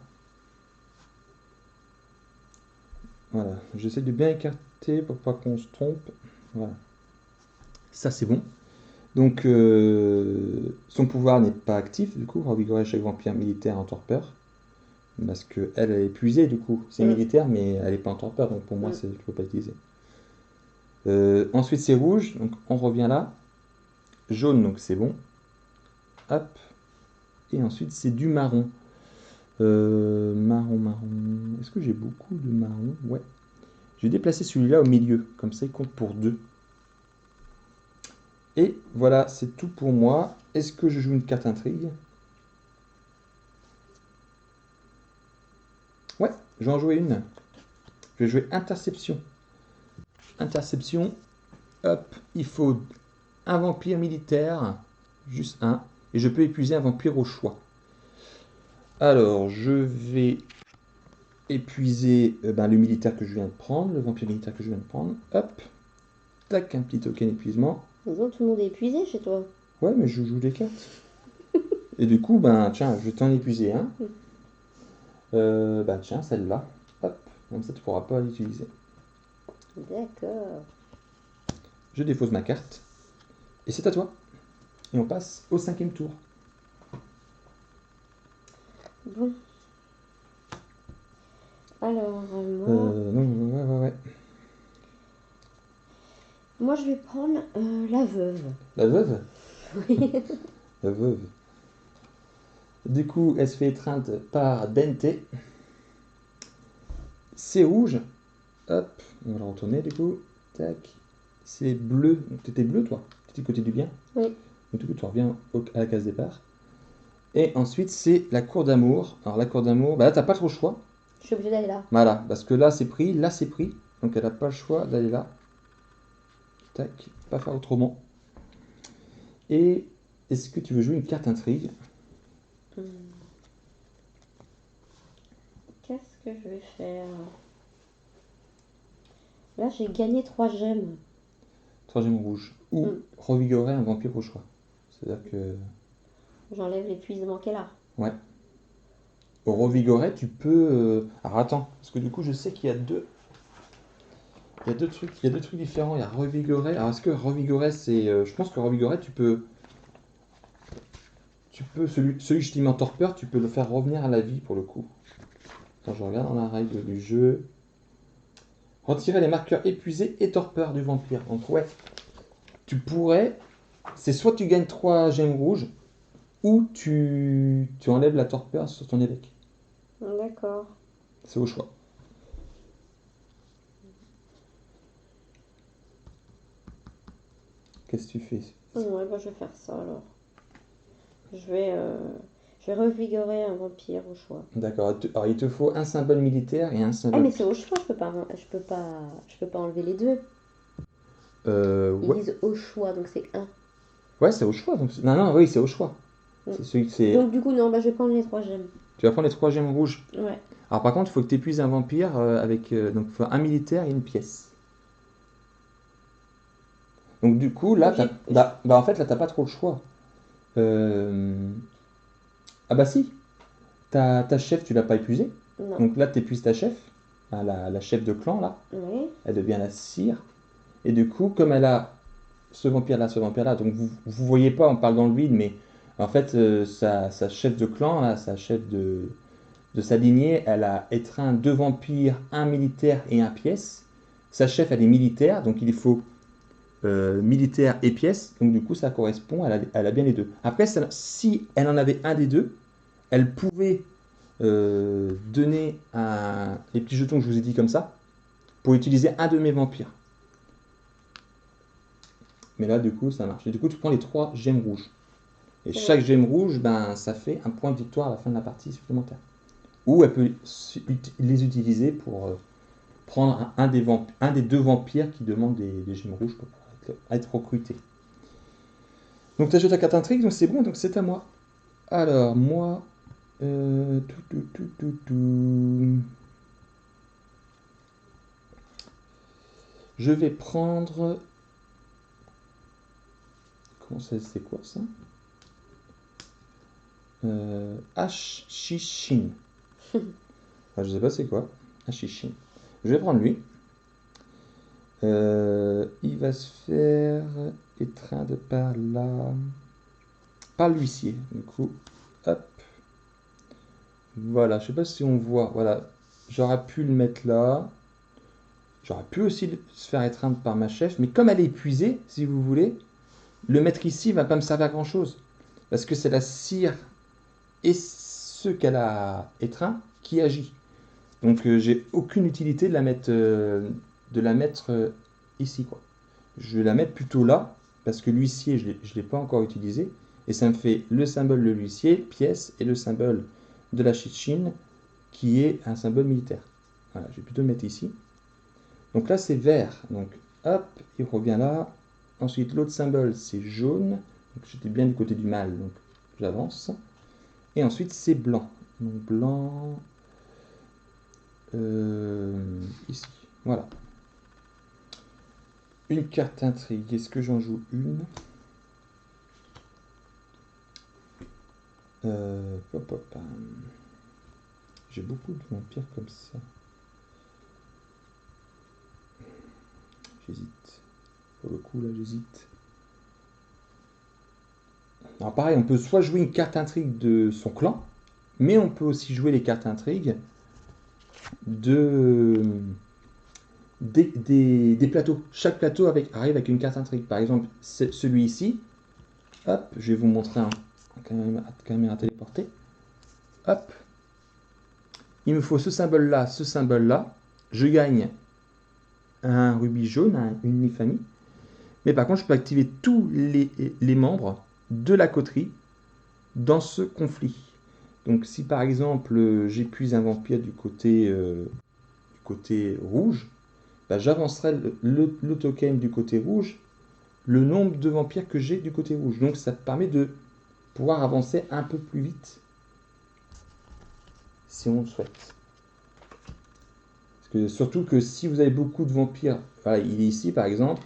Voilà. J'essaie de bien écarter pour pas qu'on se trompe. Voilà. Ça c'est bon. Donc son pouvoir n'est pas actif du coup. Revigorer chaque vampire militaire en torpeur. Parce que elle est épuisée du coup. C'est militaire mais elle n'est pas en torpeur. Donc pour moi je ne peux pas l'utiliser. Ensuite c'est rouge. Donc on revient là. Jaune donc c'est bon. Hop. Et ensuite c'est du marron. Marron. Est-ce que j'ai beaucoup de marron? Ouais. Je vais déplacer celui-là au milieu. Comme ça il compte pour 2. Et voilà, c'est tout pour moi. Est-ce que je joue une carte intrigue? Ouais, je vais en jouer une. Je vais jouer interception. Interception, hop, il faut un vampire militaire, juste un, et je peux épuiser un vampire au choix. Alors, je vais épuiser le militaire que je viens de prendre, le vampire militaire que je viens de prendre. Hop, tac, un petit token épuisement. Disons, tout le monde est épuisé chez toi. Ouais, mais je joue des cartes. Et du coup, tiens, je vais t'en épuiser un. Tiens, celle-là. Hop, comme ça tu pourras pas l'utiliser. D'accord. Je défausse ma carte. Et c'est à toi. Et on passe au 5e tour. Bon. Alors, Ouais. Moi, je vais prendre la veuve. La veuve? Oui. La veuve. Du coup, elle se fait étreindre par Dente. C'est rouge. Hop, on va la retourner du coup. Tac. C'est bleu. Donc t'étais bleu toi? T'étais du côté du bien? Oui. Donc du coup, tu reviens à la case départ. Et ensuite, c'est la cour d'amour. Alors la cour d'amour, là, t'as pas trop le choix. Je suis obligée d'aller là. Voilà, parce que là, c'est pris. Là, c'est pris. Donc elle n'a pas le choix d'aller là. Tac, pas faire autrement. Et est-ce que tu veux jouer une carte intrigue? Qu'est-ce que je vais faire? Là, j'ai gagné 3 gemmes. 3 gemmes rouges. Ou revigorer un vampire au choix. C'est-à-dire que... J'enlève l'épuisement qu'elle a. Ouais. Au revigorer, tu peux... Alors attends, parce que du coup, je sais qu'il y a deux... Il y a deux trucs différents. Il y a revigorer. Alors est-ce que revigorer, c'est... je pense que revigorer, tu peux... celui que je t'ai mis en torpeur, tu peux le faire revenir à la vie pour le coup. Quand je regarde dans la règle du jeu... Retirer les marqueurs épuisés et torpeur du vampire. Donc ouais, tu pourrais... C'est soit tu gagnes 3 gemmes rouges, ou tu enlèves la torpeur sur ton évêque. D'accord. C'est au choix. Qu'est-ce que tu fais? Ouais, je vais faire ça alors. Je vais revigorer un vampire au choix. D'accord. Alors il te faut un symbole militaire et un symbole... Ah mais c'est au choix, je peux pas enlever les deux. Ils ouais. disent au choix, donc c'est un. Ouais, c'est au choix. Donc... Non, oui, c'est au choix. Donc du coup, non, je vais prendre les 3 gemmes. Tu vas prendre les 3 gemmes rouges. Ouais. Alors par contre, il faut que tu épuises un vampire avec donc, un militaire et une pièce. Donc du coup, là, en fait, là, t'as pas trop le choix. Ah bah si, ta chef, tu l'as pas épuisée. Non. Donc là, tu épuises ta chef, la chef de clan, là. Oui. Elle devient la cire. Et du coup, comme elle a ce vampire-là, donc vous voyez pas, on parle dans le vide, mais en fait, sa chef de clan, là, sa chef de sa lignée, elle a étreint 2 vampires, un militaire et un pièce. Sa chef, elle est militaire, donc il faut militaire et pièce. Donc du coup, ça correspond, elle a bien les deux. Après, si elle en avait un des deux, elle pouvait donner les petits jetons que je vous ai dit comme ça, pour utiliser un de mes vampires. Mais là, du coup, ça marche. Et du coup, tu prends les 3 gemmes rouges. Et chaque gemme rouge, ben, ça fait un point de victoire à la fin de la partie supplémentaire. Ou elle peut les utiliser pour prendre un des deux vampires qui demandent des gemmes rouges pour être recruté. Donc tu as joué ta carte intrigue, donc c'est bon, donc c'est à moi. Alors, moi... Je vais prendre... Comment ça, c'est quoi ça? Ashishin. Je sais pas c'est quoi. Ashishin. Je vais prendre lui. Il va se faire étreindre par l'huissier. Du coup, hop. Voilà, je sais pas si on voit. Voilà, j'aurais pu le mettre là. J'aurais pu aussi se faire étreindre par ma chef, mais comme elle est épuisée, si vous voulez, le mettre ici va pas me servir à grand chose. Parce que c'est la cire et ce qu'elle a étreint qui agit. Donc j'ai aucune utilité de la mettre ici, quoi. Je vais la mettre plutôt là, parce que l'huissier, je ne l'ai pas encore utilisé. Et ça me fait le symbole de l'huissier, pièce, et le symbole de la Shichin, qui est un symbole militaire. Voilà, je vais plutôt le mettre ici. Donc là, c'est vert. Donc hop, il revient là. Ensuite, l'autre symbole, c'est jaune. Donc j'étais bien du côté du mal, donc j'avance. Et ensuite, c'est blanc. Donc blanc... ici. Voilà. Une carte intrigue. Est-ce que j'en joue une? Hop, hop. J'ai beaucoup de vampires comme ça. J'hésite. Pour le coup, là, j'hésite. Alors pareil, on peut soit jouer une carte intrigue de son clan, mais on peut aussi jouer les cartes intrigues des plateaux. Chaque plateau arrive avec une carte intrigue. Par exemple, celui ici. Hop, je vais vous montrer un caméra téléportée. Hop. Il me faut ce symbole-là, ce symbole-là. Je gagne un rubis jaune, une mi-famille. Mais par contre, je peux activer tous les membres de la coterie dans ce conflit. Donc si par exemple j'épuise un vampire du côté rouge, bah, j'avancerai le token du côté rouge, le nombre de vampires que j'ai du côté rouge. Donc ça permet de pouvoir avancer un peu plus vite si on le souhaite. Parce que, surtout que si vous avez beaucoup de vampires, voilà, il est ici par exemple,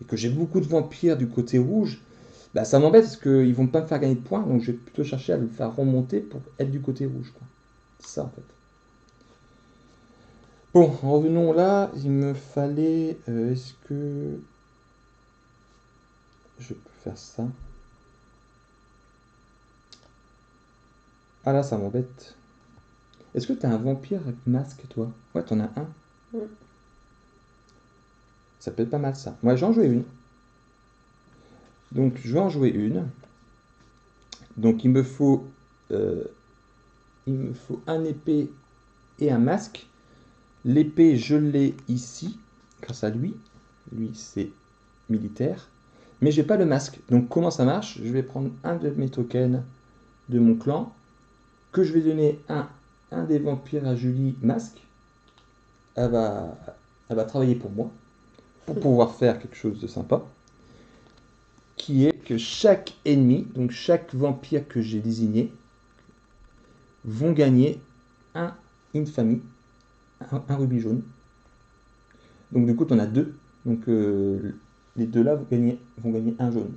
et que j'ai beaucoup de vampires du côté rouge, bah, ça m'embête parce qu'ils ne vont pas me faire gagner de points, donc je vais plutôt chercher à le faire remonter pour être du côté rouge, quoi. C'est ça en fait. Bon, revenons là, il me fallait... est-ce que... Je peux faire ça? Ah là, ça m'embête. Est-ce que tu as un vampire avec masque, toi? Ouais, t'en as un. Ça peut être pas mal, ça. Moi, j'en jouais une. Donc, je vais en jouer une. Donc, il me faut un épée et un masque. L'épée, je l'ai ici, grâce à lui. Lui, c'est militaire. Mais j'ai pas le masque. Donc, comment ça marche? Je vais prendre un de mes tokens de mon clan, que je vais donner un des vampires à Julie masque. Elle va travailler pour moi, pour pouvoir faire quelque chose de sympa, qui est que chaque ennemi, donc chaque vampire que j'ai désigné, vont gagner une famille, un rubis jaune. Donc du coup, tu en as deux. Donc les deux là vont gagner un jaune.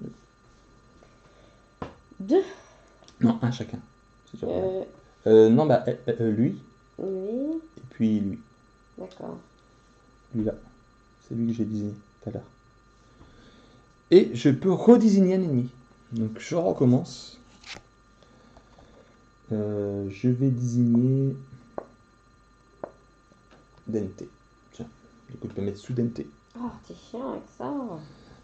Deux? Non, un chacun. Non, bah lui. Oui. Et puis lui. D'accord. Lui là. C'est lui que j'ai désigné tout à l'heure. Et je peux redésigner un ennemi. Donc je recommence. Je vais désigner Dente. Tiens, du coup, je peux mettre sous Dente. Oh, t'es chiant avec ça.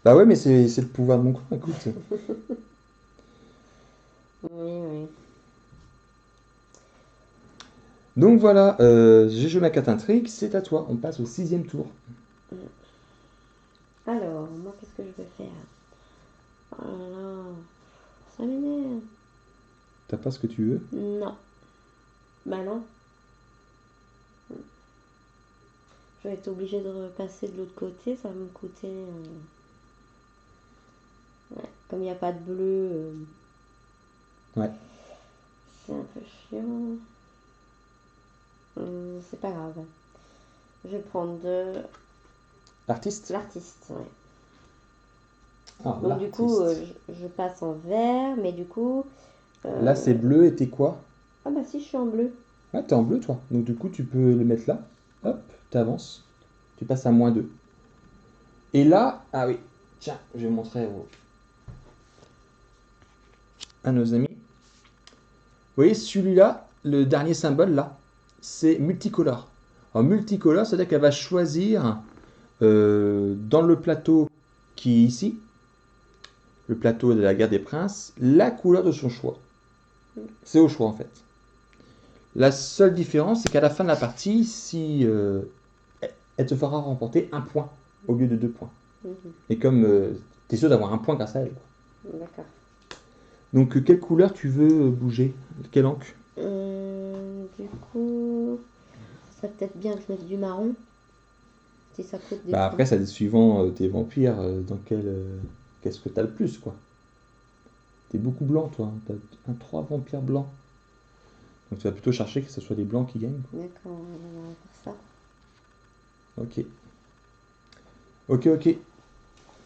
Bah ouais, mais c'est le pouvoir de mon clan, écoute. Oui. Donc voilà, j'ai joué ma carte intrigue, c'est à toi. On passe au 6e tour. Alors, moi, qu'est-ce que je vais faire? Oh là là. Ça m'énerve. T'as pas ce que tu veux? Non. Bah non. Je vais être obligée de repasser de l'autre côté, ça va me coûter... Ouais. Comme il n'y a pas de bleu, Ouais. c'est un peu chiant. C'est pas grave. Je vais prendre L'artiste? l'artiste, ouais. Ah, Donc du coup, je passe en vert, mais du coup... Là, c'est bleu et t'es quoi? Ah bah si, je suis en bleu. Ouais, t'es en bleu, toi. Donc du coup, tu peux le mettre là. Hop, t'avances. Tu passes à -2. Et là, ah oui, tiens, je vais montrer à nos amis. Vous voyez, celui-là, le dernier symbole là, c'est multicolore. Alors multicolore, c'est-à-dire qu'elle va choisir dans le plateau qui est ici, le plateau de la guerre des princes, la couleur de son choix. C'est au choix en fait. La seule différence, c'est qu'à la fin de la partie, si elle te fera remporter un point au lieu de 2 points. Et comme tu es sûr d'avoir un point grâce à elle. D'accord. Donc, quelle couleur tu veux bouger? Quelle encre? Du coup, ça serait peut-être bien que je mette du marron. Si ça coûte des Bah, points. après, ça suivant tes vampires, dans qu'est-ce que t'as le plus, quoi. T'es beaucoup blanc, toi. T'as 3 vampires blancs. Donc, tu vas plutôt chercher que ce soit les blancs qui gagnent. D'accord, on va faire ça. Ok. Ok, ok.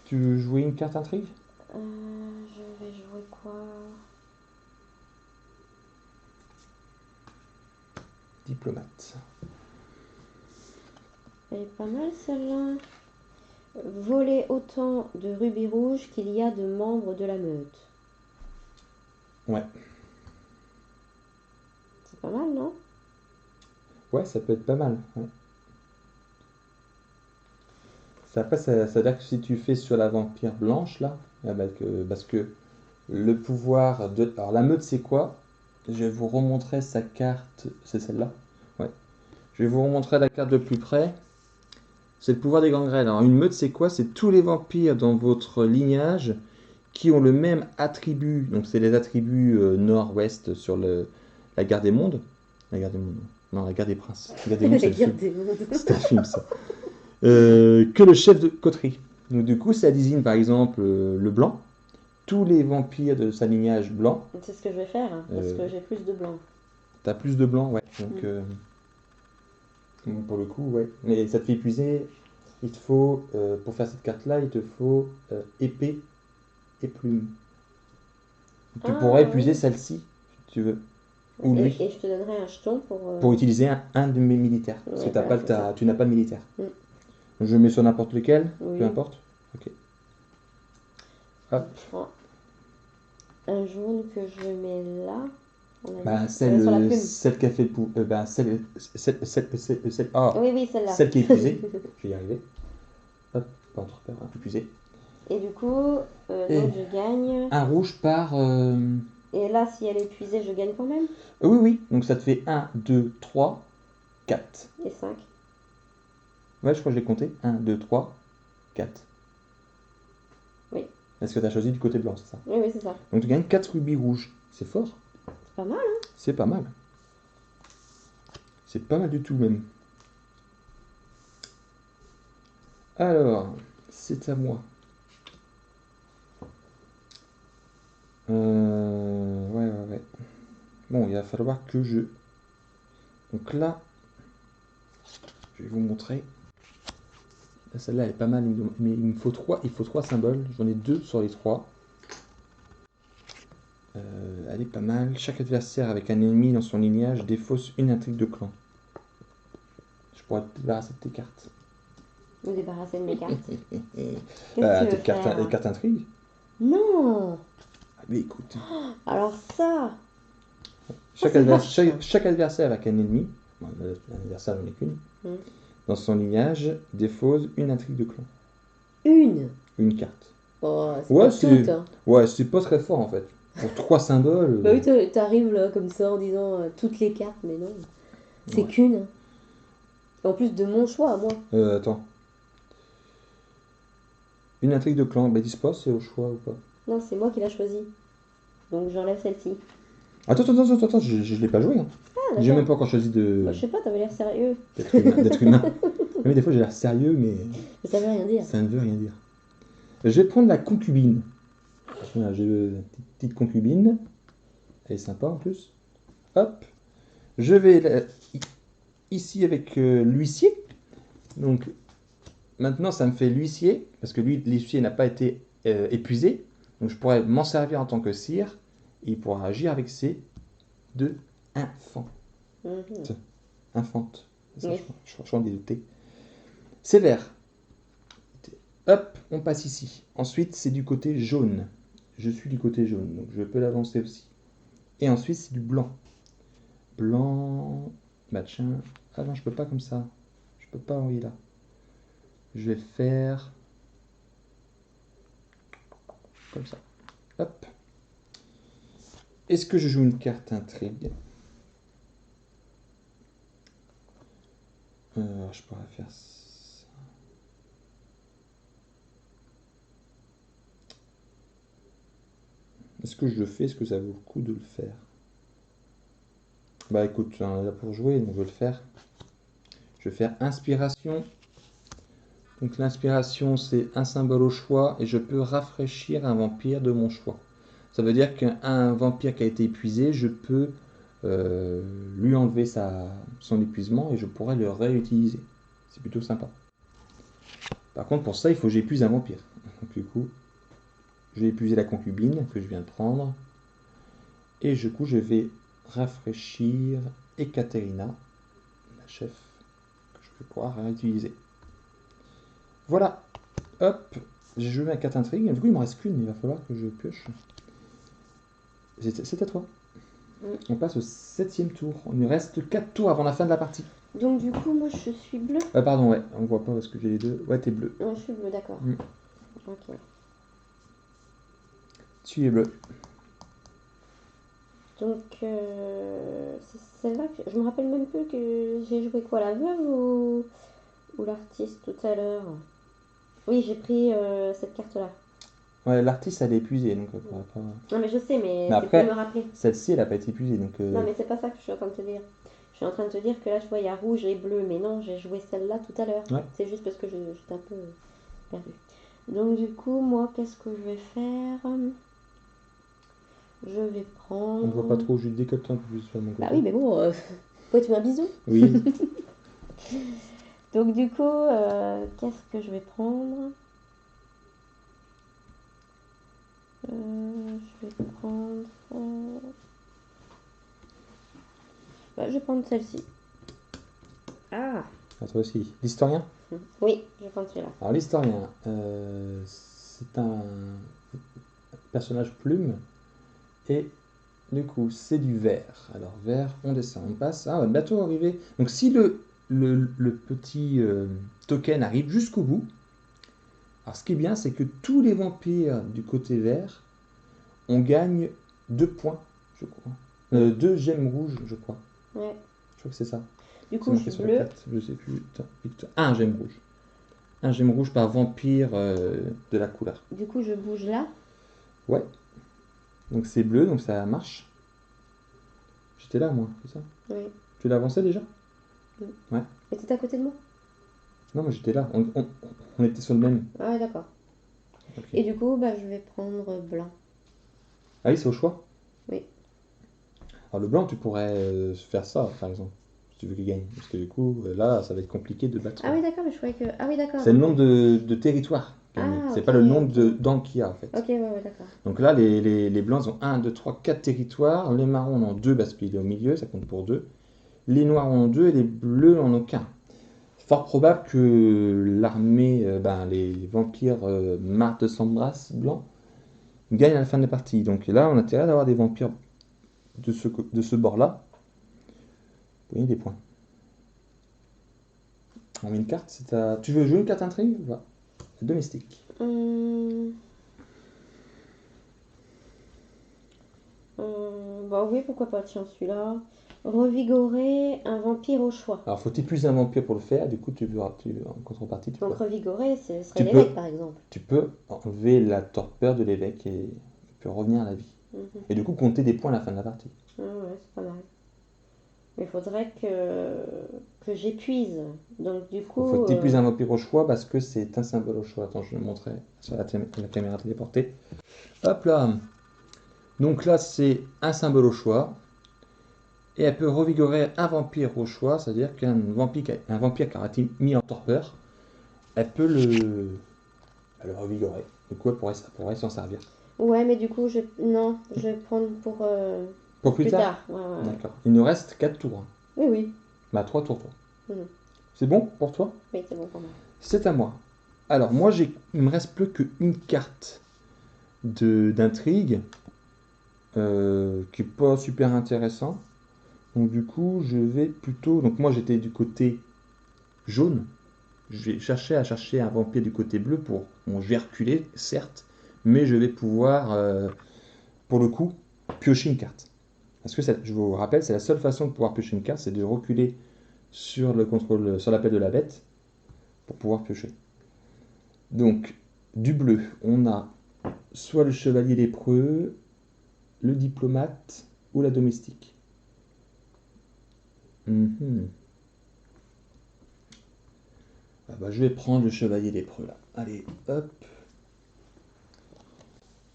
Tu veux jouer une carte intrigue? Je vais jouer quoi? Diplomate. Elle est pas mal celle-là. Voler autant de rubis rouges qu'il y a de membres de la meute. Ouais. C'est pas mal, non? Ouais, ça peut être pas mal. Ouais. Après, ça veut dire que si tu fais sur la vampire blanche, là, parce que le pouvoir de... Alors, la meute, c'est quoi? Je vais vous remontrer sa carte. C'est celle-là? Ouais. Je vais vous remontrer la carte de plus près. C'est le pouvoir des gangrènes. Alors, une meute, c'est quoi? C'est tous les vampires dans votre lignage qui ont le même attribut. Donc, c'est les attributs nord-ouest sur la guerre des mondes. La guerre des mondes. Non, la guerre des princes. La guerre des mondes, c'est le film. C'est un film, ça. Que le chef de coterie. Donc, du coup, ça désigne par exemple le blanc. Tous les vampires de sa lignage blanc. C'est ce que je vais faire, hein, parce que j'ai plus de blanc. T'as plus de blanc, ouais. Donc, pour le coup, ouais. Mais ça te fait épuiser. Il te faut, pour faire cette carte-là, il te faut épée et plume. Tu pourrais épuiser celle-ci, si tu veux. Ou lui. Et je te donnerai un jeton pour... Pour utiliser un de mes militaires. Parce que tu n'as pas de militaire. Je mets sur n'importe lequel, peu importe. Ok. Hop. Je prends un jaune que je mais là. Celle qui a fait le pou... oui, celle-là. Celle qui est épuisée. Je vais y arriver. Hop, pas entre peur, épuisée. Et du coup, donc je gagne. Un rouge par... Et là, si elle est épuisée, je gagne quand même? Oui, oui. Donc ça te fait 1, 2, 3, 4. Et 5. Ouais, je crois que je l'ai compté. 1, 2, 3, 4. Oui. Est-ce que tu as choisi du côté blanc, c'est ça? Oui, oui, c'est ça. Donc tu gagnes 4 rubis rouges. C'est fort. C'est pas mal, hein? C'est pas mal. C'est pas mal du tout, même. Alors, c'est à moi. Ouais. Bon, il va falloir que je... Donc là, je vais vous montrer. Celle-là, elle est pas mal, mais il me faut 3, symboles. J'en ai 2 sur les 3. Elle est pas mal. Chaque adversaire avec un ennemi dans son lignage défausse une intrigue de clan. Je pourrais te débarrasser de tes cartes. Me débarrasser de mes cartes. Tes cartes intrigues. Non. Ah, mais écoute. Alors ça. Chaque adversaire avec un ennemi, l'adversaire n'en est qu'une, dans son lignage défausse une intrigue de clan. Une carte. Oh, c'est pas très fort en fait. Pour 3 symboles. Bah oui, t'arrives là comme ça en disant toutes les cartes, mais non. C'est qu'une. En plus de mon choix, moi. Attends. Une intrigue de clan, bah dis pas, c'est au choix ou pas. Non, c'est moi qui l'ai choisi. Donc j'enlève celle-ci. Attends, je l'ai pas joué. Hein. Ah, J'ai même pas encore choisi de. Bah, je sais pas, t'avais l'air sérieux. D'être humain. Oui, des fois j'ai l'air sérieux, mais. Ça veut rien dire. Ça ne veut rien dire. Je vais prendre la concubine. Voilà, j'ai une petite concubine. Elle est sympa en plus. Hop. Je vais ici avec l'huissier. Donc maintenant ça me fait l'huissier, parce que lui, l'huissier n'a pas été épuisé. Donc je pourrais m'en servir en tant que sire. Et il pourra agir avec ses 2 enfants. Infantes. Ça, Oui. je crois des T. C'est vert. Hop, on passe ici. Ensuite, c'est du côté jaune. Je suis du côté jaune, donc je peux l'avancer aussi. Et ensuite, c'est du blanc. Blanc, machin. Ah non, je peux pas comme ça. Je peux pas envoyer là. Je vais faire comme ça. Hop. Est-ce que je joue une carte intrigue? Je pourrais faire ça. Est-ce que je le fais? Est-ce que ça vaut le coup de le faire? Bah écoute, on est là pour jouer, donc je vais le faire. Je vais faire inspiration. Donc l'inspiration, c'est un symbole au choix et je peux rafraîchir un vampire de mon choix. Ça veut dire qu'un vampire qui a été épuisé, je peux lui enlever son épuisement et je pourrais le réutiliser. C'est plutôt sympa. Par contre, pour ça, il faut que j'épuise un vampire. Donc du coup, je vais épuiser la concubine que je viens de prendre. Et du coup, je vais rafraîchir Ekaterina, la chef, que je vais pouvoir réutiliser. Voilà. Hop. J'ai joué ma carte intrigue. Du coup, il me reste qu'une. Il va falloir que je pioche. C'est à toi. On passe au 7e tour. Il nous reste 4 tours avant la fin de la partie. Donc du coup, moi je suis bleu. Pardon, ouais. On voit pas parce que j'ai les deux. Ouais, t'es bleu. Ouais, je suis bleu, d'accord. Ok. Tu es bleu. Donc, c'est celle-là que... Je me rappelle même plus que j'ai joué quoi, la veuve ou l'artiste tout à l'heure. Oui, j'ai pris cette carte-là. Ouais, l'artiste, elle est épuisée, donc elle pourra pas... Non, mais je sais, mais Mais c'est après, pour me rappeler. Celle-ci, elle a pas été épuisée, donc... Non, mais c'est pas ça que je suis en train de te dire. Je suis en train de te dire que là, je vois, il y a rouge et bleu, mais non, j'ai joué celle-là tout à l'heure. Ouais. C'est juste parce que j'étais un peu perdue. Donc, du coup, moi, qu'est-ce que je vais faire? Je vais prendre... On ne voit pas trop, je lui décolle un peu plus sur mon côté. Bah oui, mais bon, faut que tu mets un bisou. Oui. Donc du coup, qu'est-ce que je vais prendre? Je vais prendre... Bah, je vais prendre celle-ci. Ah! À toi aussi. L'historien? Oui, je vais prendre celui-là. Alors l'historien, c'est un personnage plume. Et du coup, c'est du vert. Alors vert, on descend, on passe. Ah, bientôt arrivé. Donc si le petit token arrive jusqu'au bout, alors ce qui est bien, c'est que tous les vampires du côté vert, on gagne 2 points, je crois. 2 gemmes rouges, je crois. Ouais. Je crois que c'est ça. Du coup, je suis bleu. Je sais plus. Un gemme rouge. Un gemme rouge par vampire de la couleur. Du coup, je bouge là. Ouais. Donc c'est bleu, donc ça marche. J'étais là, moi, c'est ça? Oui. Tu l'as avancé déjà? Oui. Ouais. Mais t'étais à côté de moi? Non, moi j'étais là. On était sur le même. Ah ouais, d'accord. Ok. Et du coup, bah, je vais prendre blanc. Ah oui, c'est au choix? Oui. Alors le blanc, tu pourrais faire ça, par exemple, si tu veux qu'il gagne. Parce que du coup, là, ça va être compliqué de battre. Ah oui, d'accord, mais je croyais que... Ah oui, d'accord. C'est le nombre de territoires. C'est ok, pas le nombre ok. d'ans qu'il y a, en fait. Ok, ouais, d'accord. Donc là, les blancs, ils ont 1, 2, 3, 4 territoires. Les marrons en ont 2 parce qu'il est au milieu, ça compte pour 2. Les noirs en ont 2 et les bleus en ont qu'un. Fort probable que l'armée, les vampires Marthe de Sambras blancs, gagnent à la fin de la partie. Donc là, on a intérêt d'avoir des vampires de ce bord-là. Vous voyez des points. On met une carte. Tu veux jouer une carte intrigue? Voilà. Domestique. Bah oui, pourquoi pas, tiens, celui-là. Revigorer un vampire au choix. Alors, faut épuiser un vampire pour le faire. Du coup, en contrepartie, Donc revigorer, ce serait l'évêque, par exemple. Tu peux enlever la torpeur de l'évêque et il peut revenir à la vie. Et du coup, compter des points à la fin de la partie. Ah ouais, c'est pas mal. Mais il faudrait que j'épuise. Donc du Il coup... faut que tu épuises un vampire au choix parce que c'est un symbole au choix. Attends, je le montrerai sur la caméra téléportée. Hop là. Donc là, c'est un symbole au choix. Et elle peut revigorer un vampire au choix, c'est-à-dire qu'un vampire, qui a été mis en torpeur, elle peut le revigorer. Du coup, elle pourrait s'en servir. Ouais, mais du coup, non, je vais prendre Pour plus tard. Ouais, ouais. D'accord. Il nous reste 4 tours. Hein. Oui, oui. Bah, 3 tours, toi. Mhm. C'est bon pour toi? Oui, c'est bon pour moi. C'est à moi. Alors, moi, il me reste plus qu'une carte d'intrigue qui est pas super intéressant. Donc, du coup, je vais plutôt. Donc, moi, j'étais du côté jaune. Je vais chercher un vampire du côté bleu pour. Bon, je vais reculer, certes, mais je vais pouvoir, pour le coup, piocher une carte. Parce que je vous rappelle, c'est la seule façon de pouvoir piocher une carte, c'est de reculer sur l'appel de la bête pour pouvoir piocher. Donc, du bleu, on a soit le chevalier lépreux, le diplomate ou la domestique. Ah bah, je vais prendre le chevalier lépreux là. Allez, hop.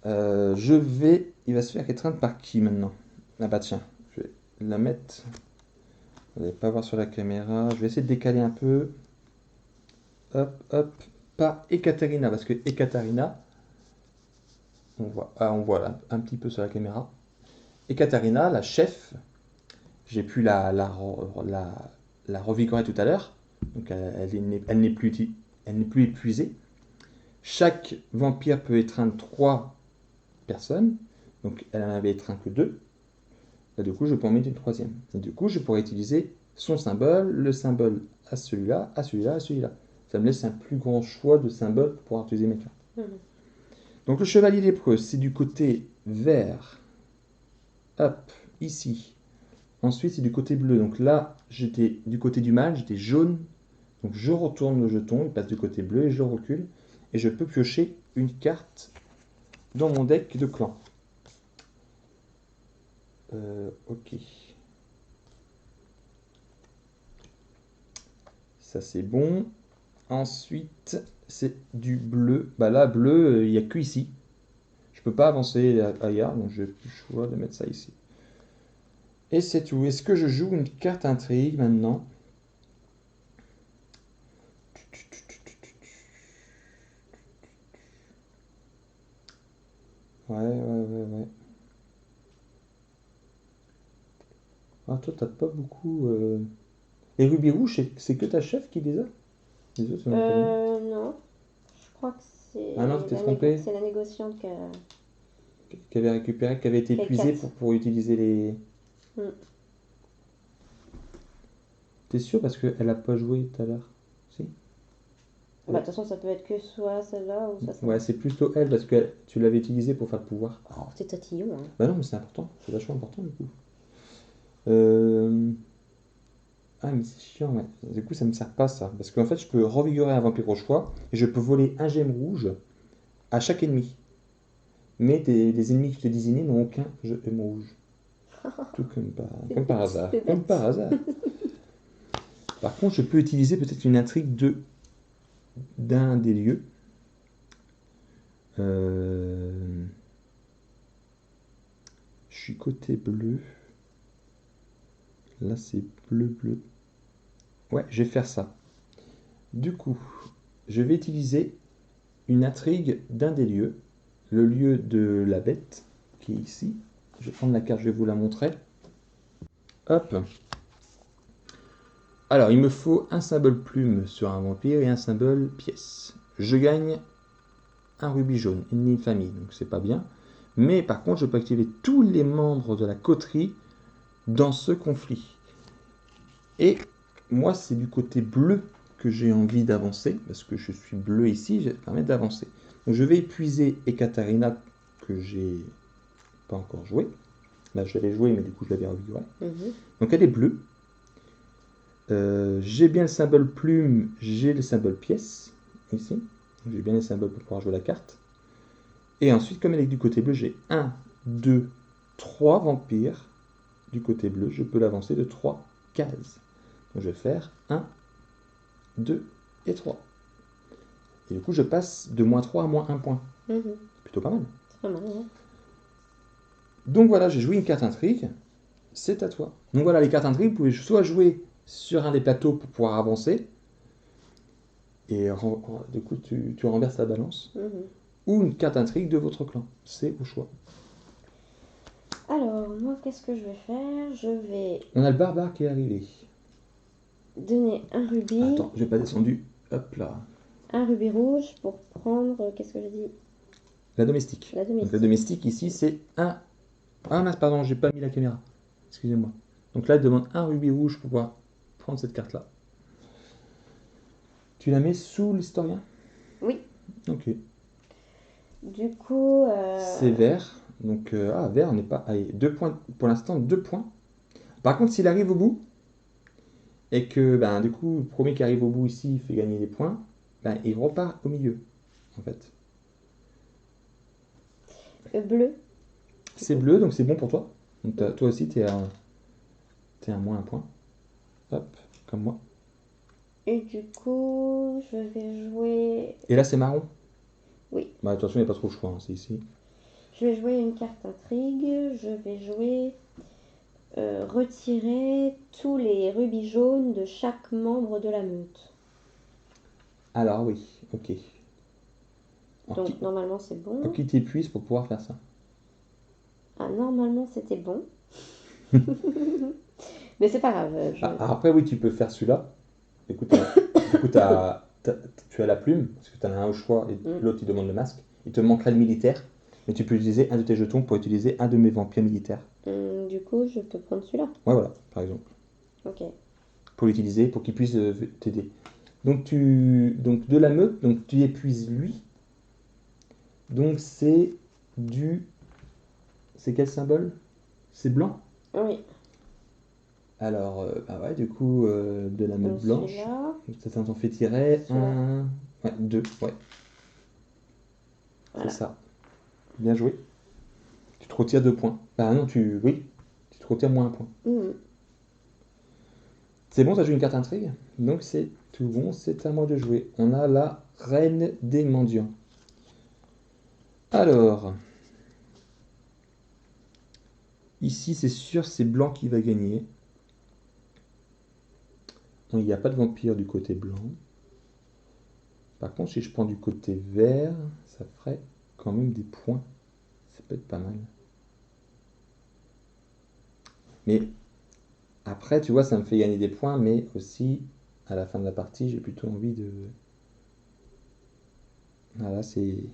Il va se faire étreindre par qui maintenant? Ah bah tiens, je vais la mettre. Vous n'allez pas voir sur la caméra. Je vais essayer de décaler un peu. Hop, hop. Pas Ekaterina, parce que Ekaterina, on voit là, un petit peu sur la caméra. Ekaterina, la chef, j'ai pu la revigorer tout à l'heure. Donc elle n'est plus épuisée. Chaque vampire peut étreindre 3 personnes. Donc elle en avait étreint que 2. Et du coup, je peux en mettre une 3e. Et du coup, je pourrais utiliser son symbole, le symbole à celui-là, à celui-là, à celui-là. Ça me laisse un plus grand choix de symboles pour pouvoir utiliser mes cartes. Donc le chevalier lépreux, c'est du côté vert. Hop, ici. Ensuite, c'est du côté bleu. Donc là, j'étais du côté du mal, j'étais jaune. Donc je retourne le jeton, il passe du côté bleu et je le recule. Et je peux piocher une carte dans mon deck de clan. Ok. Ça c'est bon. Ensuite, c'est du bleu. Bah là, bleu, il n'y a que ici. Je peux pas avancer ailleurs, donc je vais plus le choix de mettre ça ici. Et c'est tout. Est-ce que je joue une carte intrigue maintenant? Ouais. Ah, toi, t'as pas beaucoup. Les rubis rouges, c'est que ta chef qui les a? Les autres, Non. Je crois que c'est ah non, tu t'es trompé. c'est la négociante Qui avait récupéré, qui avait été épuisée pour utiliser les. T'es sûr parce qu'elle a pas joué tout à l'heure? Si? Bah, de toute façon, ça peut être que soit celle-là ou ça. Ouais, c'est plutôt elle parce que tu l'avais utilisée pour faire le pouvoir. Oh, c'est tatillon. Hein. Bah non, mais c'est important. C'est vachement important du coup. Ah, mais c'est chiant, ouais. Du coup, ça me sert pas ça. Parce qu'en fait, je peux revigorer un vampire au choix et je peux voler un gemme rouge à chaque ennemi. Mais les ennemis que je t'ai désignés n'ont aucun gemme rouge. Tout comme par hasard. Comme par hasard. Par contre, je peux utiliser peut-être une intrigue d'un des lieux. Je suis côté bleu. Là, c'est bleu. Ouais, je vais faire ça. Du coup, je vais utiliser une intrigue d'un des lieux. Le lieu de la bête, qui est ici. Je vais prendre la carte, je vais vous la montrer. Hop. Alors, il me faut un symbole plume sur un vampire et un symbole pièce. Je gagne un rubis jaune, une famille, donc c'est pas bien. Mais par contre, je peux activer tous les membres de la coterie dans ce conflit. Et moi, c'est du côté bleu que j'ai envie d'avancer, parce que je suis bleu ici, je vais permettre d'avancer. Donc je vais épuiser Ekaterina, que j'ai pas encore joué. Là, je l'avais joué, mais du coup, je l'avais revigoré. Donc elle est bleue. J'ai bien le symbole plume, j'ai le symbole pièce, ici. J'ai bien les symboles pour pouvoir jouer la carte. Et ensuite, comme elle est du côté bleu, j'ai 1, 2, 3 vampires du côté bleu. Je peux l'avancer de 3 cases. Donc je vais faire 1, 2 et 3. Et du coup, je passe de -3 à -1 point. C'est plutôt pas mal. C'est pas mal, ouais. Donc voilà, j'ai joué une carte intrigue. C'est à toi. Donc voilà, les cartes intrigue, vous pouvez soit jouer sur un des plateaux pour pouvoir avancer. Et du coup, tu renverses la balance. Ou une carte intrigue de votre clan. C'est au choix. Alors, moi, qu'est-ce que je vais faire? Je vais On a le barbare qui est arrivé. donner un rubis. Attends, j'ai pas descendu. Hop là. Un rubis rouge pour prendre, qu'est-ce que j'ai dit? La domestique. La domestique. Donc la domestique ici, c'est un... Ah mince, pardon, j'ai pas mis la caméra. Excusez-moi. Donc là, elle demande un rubis rouge pour pouvoir prendre cette carte-là. Tu la mets sous l'historien? Oui. Ok. Du coup... C'est vert. Donc, vert, on n'est pas... Allez, 2 points. Pour l'instant, 2 points. Par contre, s'il arrive au bout, et que, ben, du coup, le premier qui arrive au bout ici, il fait gagner des points, ben, il repart au milieu, en fait. Bleu. C'est bleu, donc c'est bon pour toi. Donc, toi aussi, t'es à -1 point. Hop, comme moi. Et du coup, je vais jouer... Et là, c'est marron? Oui. Bah, de toute façon, il n'y a pas trop le choix, hein, c'est ici. Je vais jouer une carte intrigue. Je vais jouer... retirer tous les rubis jaunes de chaque membre de la meute. Alors, oui, ok. Alors, Donc, normalement, c'est bon. qui t'épuise pour pouvoir faire ça? Ah, normalement, c'était bon. Mais c'est pas grave. Après, oui, tu peux faire celui-là. Écoute, tu as la plume, parce que tu en as un au choix, et l'autre, il demande le masque. Il te manquerait le militaire, mais tu peux utiliser un de tes jetons pour utiliser un de mes vampires militaires. Du coup, je peux prendre celui-là. Ouais, voilà, par exemple. Ok. Pour l'utiliser, pour qu'il puisse t'aider. Donc, de la meute, donc tu épuises lui. Donc, c'est du... C'est quel symbole? C'est blanc? Oui. Alors, bah ouais, du coup, de la meute blanche. Ça t'en fait tirer un... Ouais, 2, ouais. Voilà. C'est ça. Bien joué. Tu te retires 2 points. Bah non, oui, tu te retires -1 point. C'est bon, ça joue une carte intrigue. Donc c'est tout bon, c'est à moi de jouer. On a la reine des mendiants. Alors, ici c'est sûr, c'est blanc qui va gagner. Donc il n'y a pas de vampire du côté blanc. Par contre, si je prends du côté vert, ça ferait quand même des points. Ça peut être pas mal. Mais après, tu vois, ça me fait gagner des points, mais aussi, à la fin de la partie, j'ai plutôt envie de... Voilà, c'est...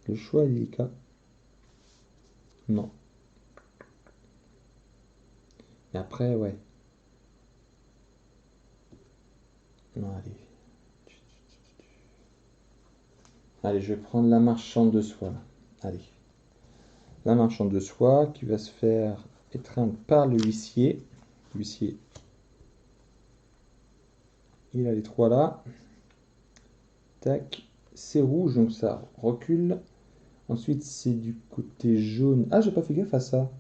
Le choix est délicat. Non. Et après, ouais. Non, allez. Allez, je vais prendre la marchande de soie. Allez. La marchande de soie qui va se faire étreindre par le huissier. L'huissier. Il a les 3 là. Tac. C'est rouge, donc ça recule. Ensuite, c'est du côté jaune. Ah, j'ai pas fait gaffe à ça.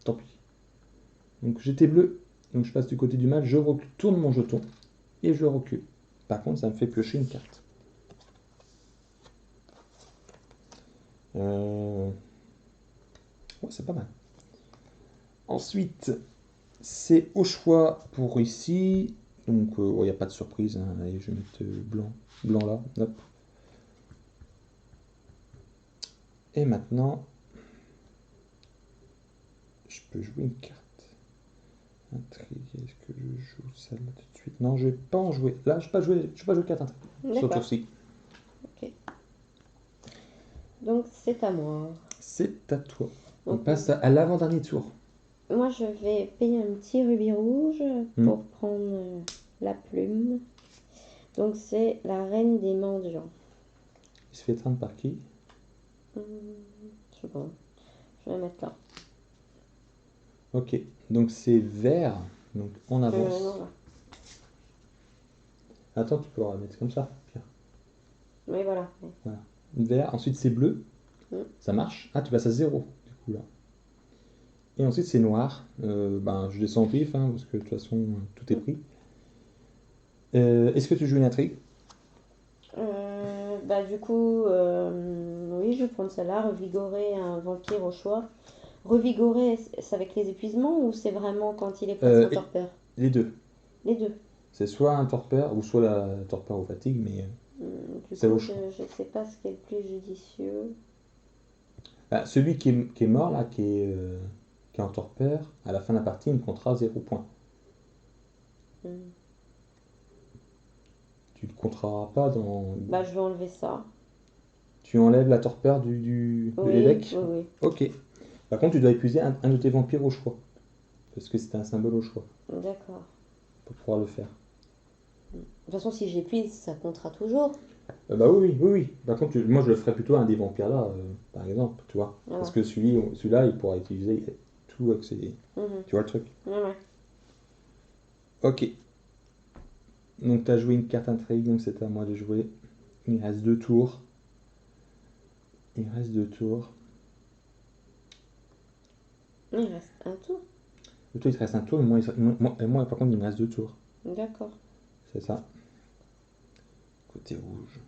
Tant pis. Donc j'étais bleu. Donc je passe du côté du mal. Je tourne mon jeton. Et je recule. Par contre, ça me fait piocher une carte. Ouais, c'est pas mal. Ensuite, c'est au choix pour ici. Donc, il n'y a pas de surprise. Hein. Allez, je vais mettre blanc là. Hop. Et maintenant, je peux jouer une carte. Intrigue. Est-ce que je joue celle-là tout de suite? Non, je vais pas en jouer. Là, je ne vais pas jouer carte intrigue. Sur tour-ci. Ok. Donc, c'est à moi. C'est à toi. On passe à l'avant-dernier tour. Moi, je vais payer un petit rubis rouge pour prendre la plume. Donc, c'est la reine des mendiants. Il se fait étreindre par qui? Je sais pas. Je vais mettre là. Ok. Donc, c'est vert. Donc, on avance. Non, Attends, tu peux la mettre comme ça, Pierre. Oui, voilà. Voilà. Vert. Ensuite, c'est bleu. Ça marche. Ah, tu passes à 0. Du coup. coup là. Et ensuite c'est noir. Je descends au pif, hein, parce que de toute façon tout est pris. Est-ce que tu joues une intrigue? Du coup, oui, je vais prendre celle-là, revigorer un vampire au choix. Revigorer, c'est avec les épuisements ou c'est vraiment quand il est presque en torpeur? Les deux. Les deux. C'est soit un torpeur ou soit la torpeur ou fatigue, mais Du c'est au coup, choix. je ne sais pas ce qui est le plus judicieux. Celui qui est mort là, qui est en torpeur, à la fin de la partie, il ne comptera 0 point. Hmm. Tu ne compteras pas dans. Je vais enlever ça. Tu enlèves la torpeur de Oui, l'évêque? oui, oui. Ok. Par contre, tu dois épuiser un de tes vampires au choix. Parce que c'est un symbole au choix. D'accord. Pour pouvoir le faire. De toute façon, si j'épuise, ça comptera toujours. Oui. Par contre, moi je le ferais plutôt à un des vampires là, par exemple, tu vois. Voilà. Parce que celui-là, il pourra utiliser tout avec ses. Tu vois le truc? Ouais. Ok. Donc tu as joué une carte intrigue, donc c'est à moi de jouer. Il reste 2 tours. Il reste 2 tours. Il reste un tour. Et toi, il te reste un tour, et moi, par contre, il me reste 2 tours. D'accord. C'est ça. Côté rouge.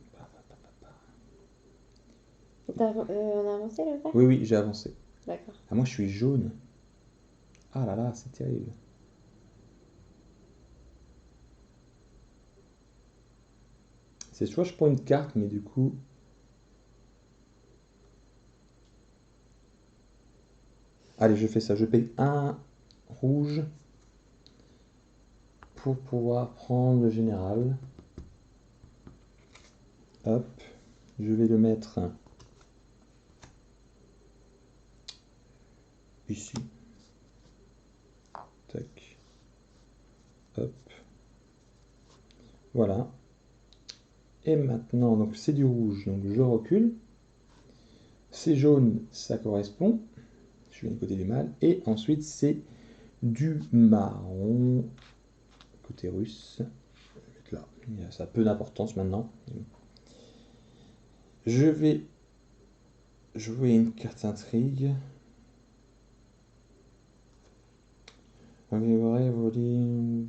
On a avancé le vert? Oui, j'ai avancé. D'accord. Ah, moi, je suis jaune. Ah là là, c'est terrible. C'est soit je prends une carte, mais du coup. Allez, je fais ça. Je paye un rouge pour pouvoir prendre le général. Hop. Je vais le mettre ici. Tac. Hop. Voilà. Et maintenant, donc c'est du rouge, donc je recule. C'est jaune, ça correspond. Je suis du côté du mal. Et ensuite, c'est du marron. Côté russe. Je vais mettre là. Ça a peu d'importance maintenant. Je vais jouer une carte intrigue. Améliorer, voler.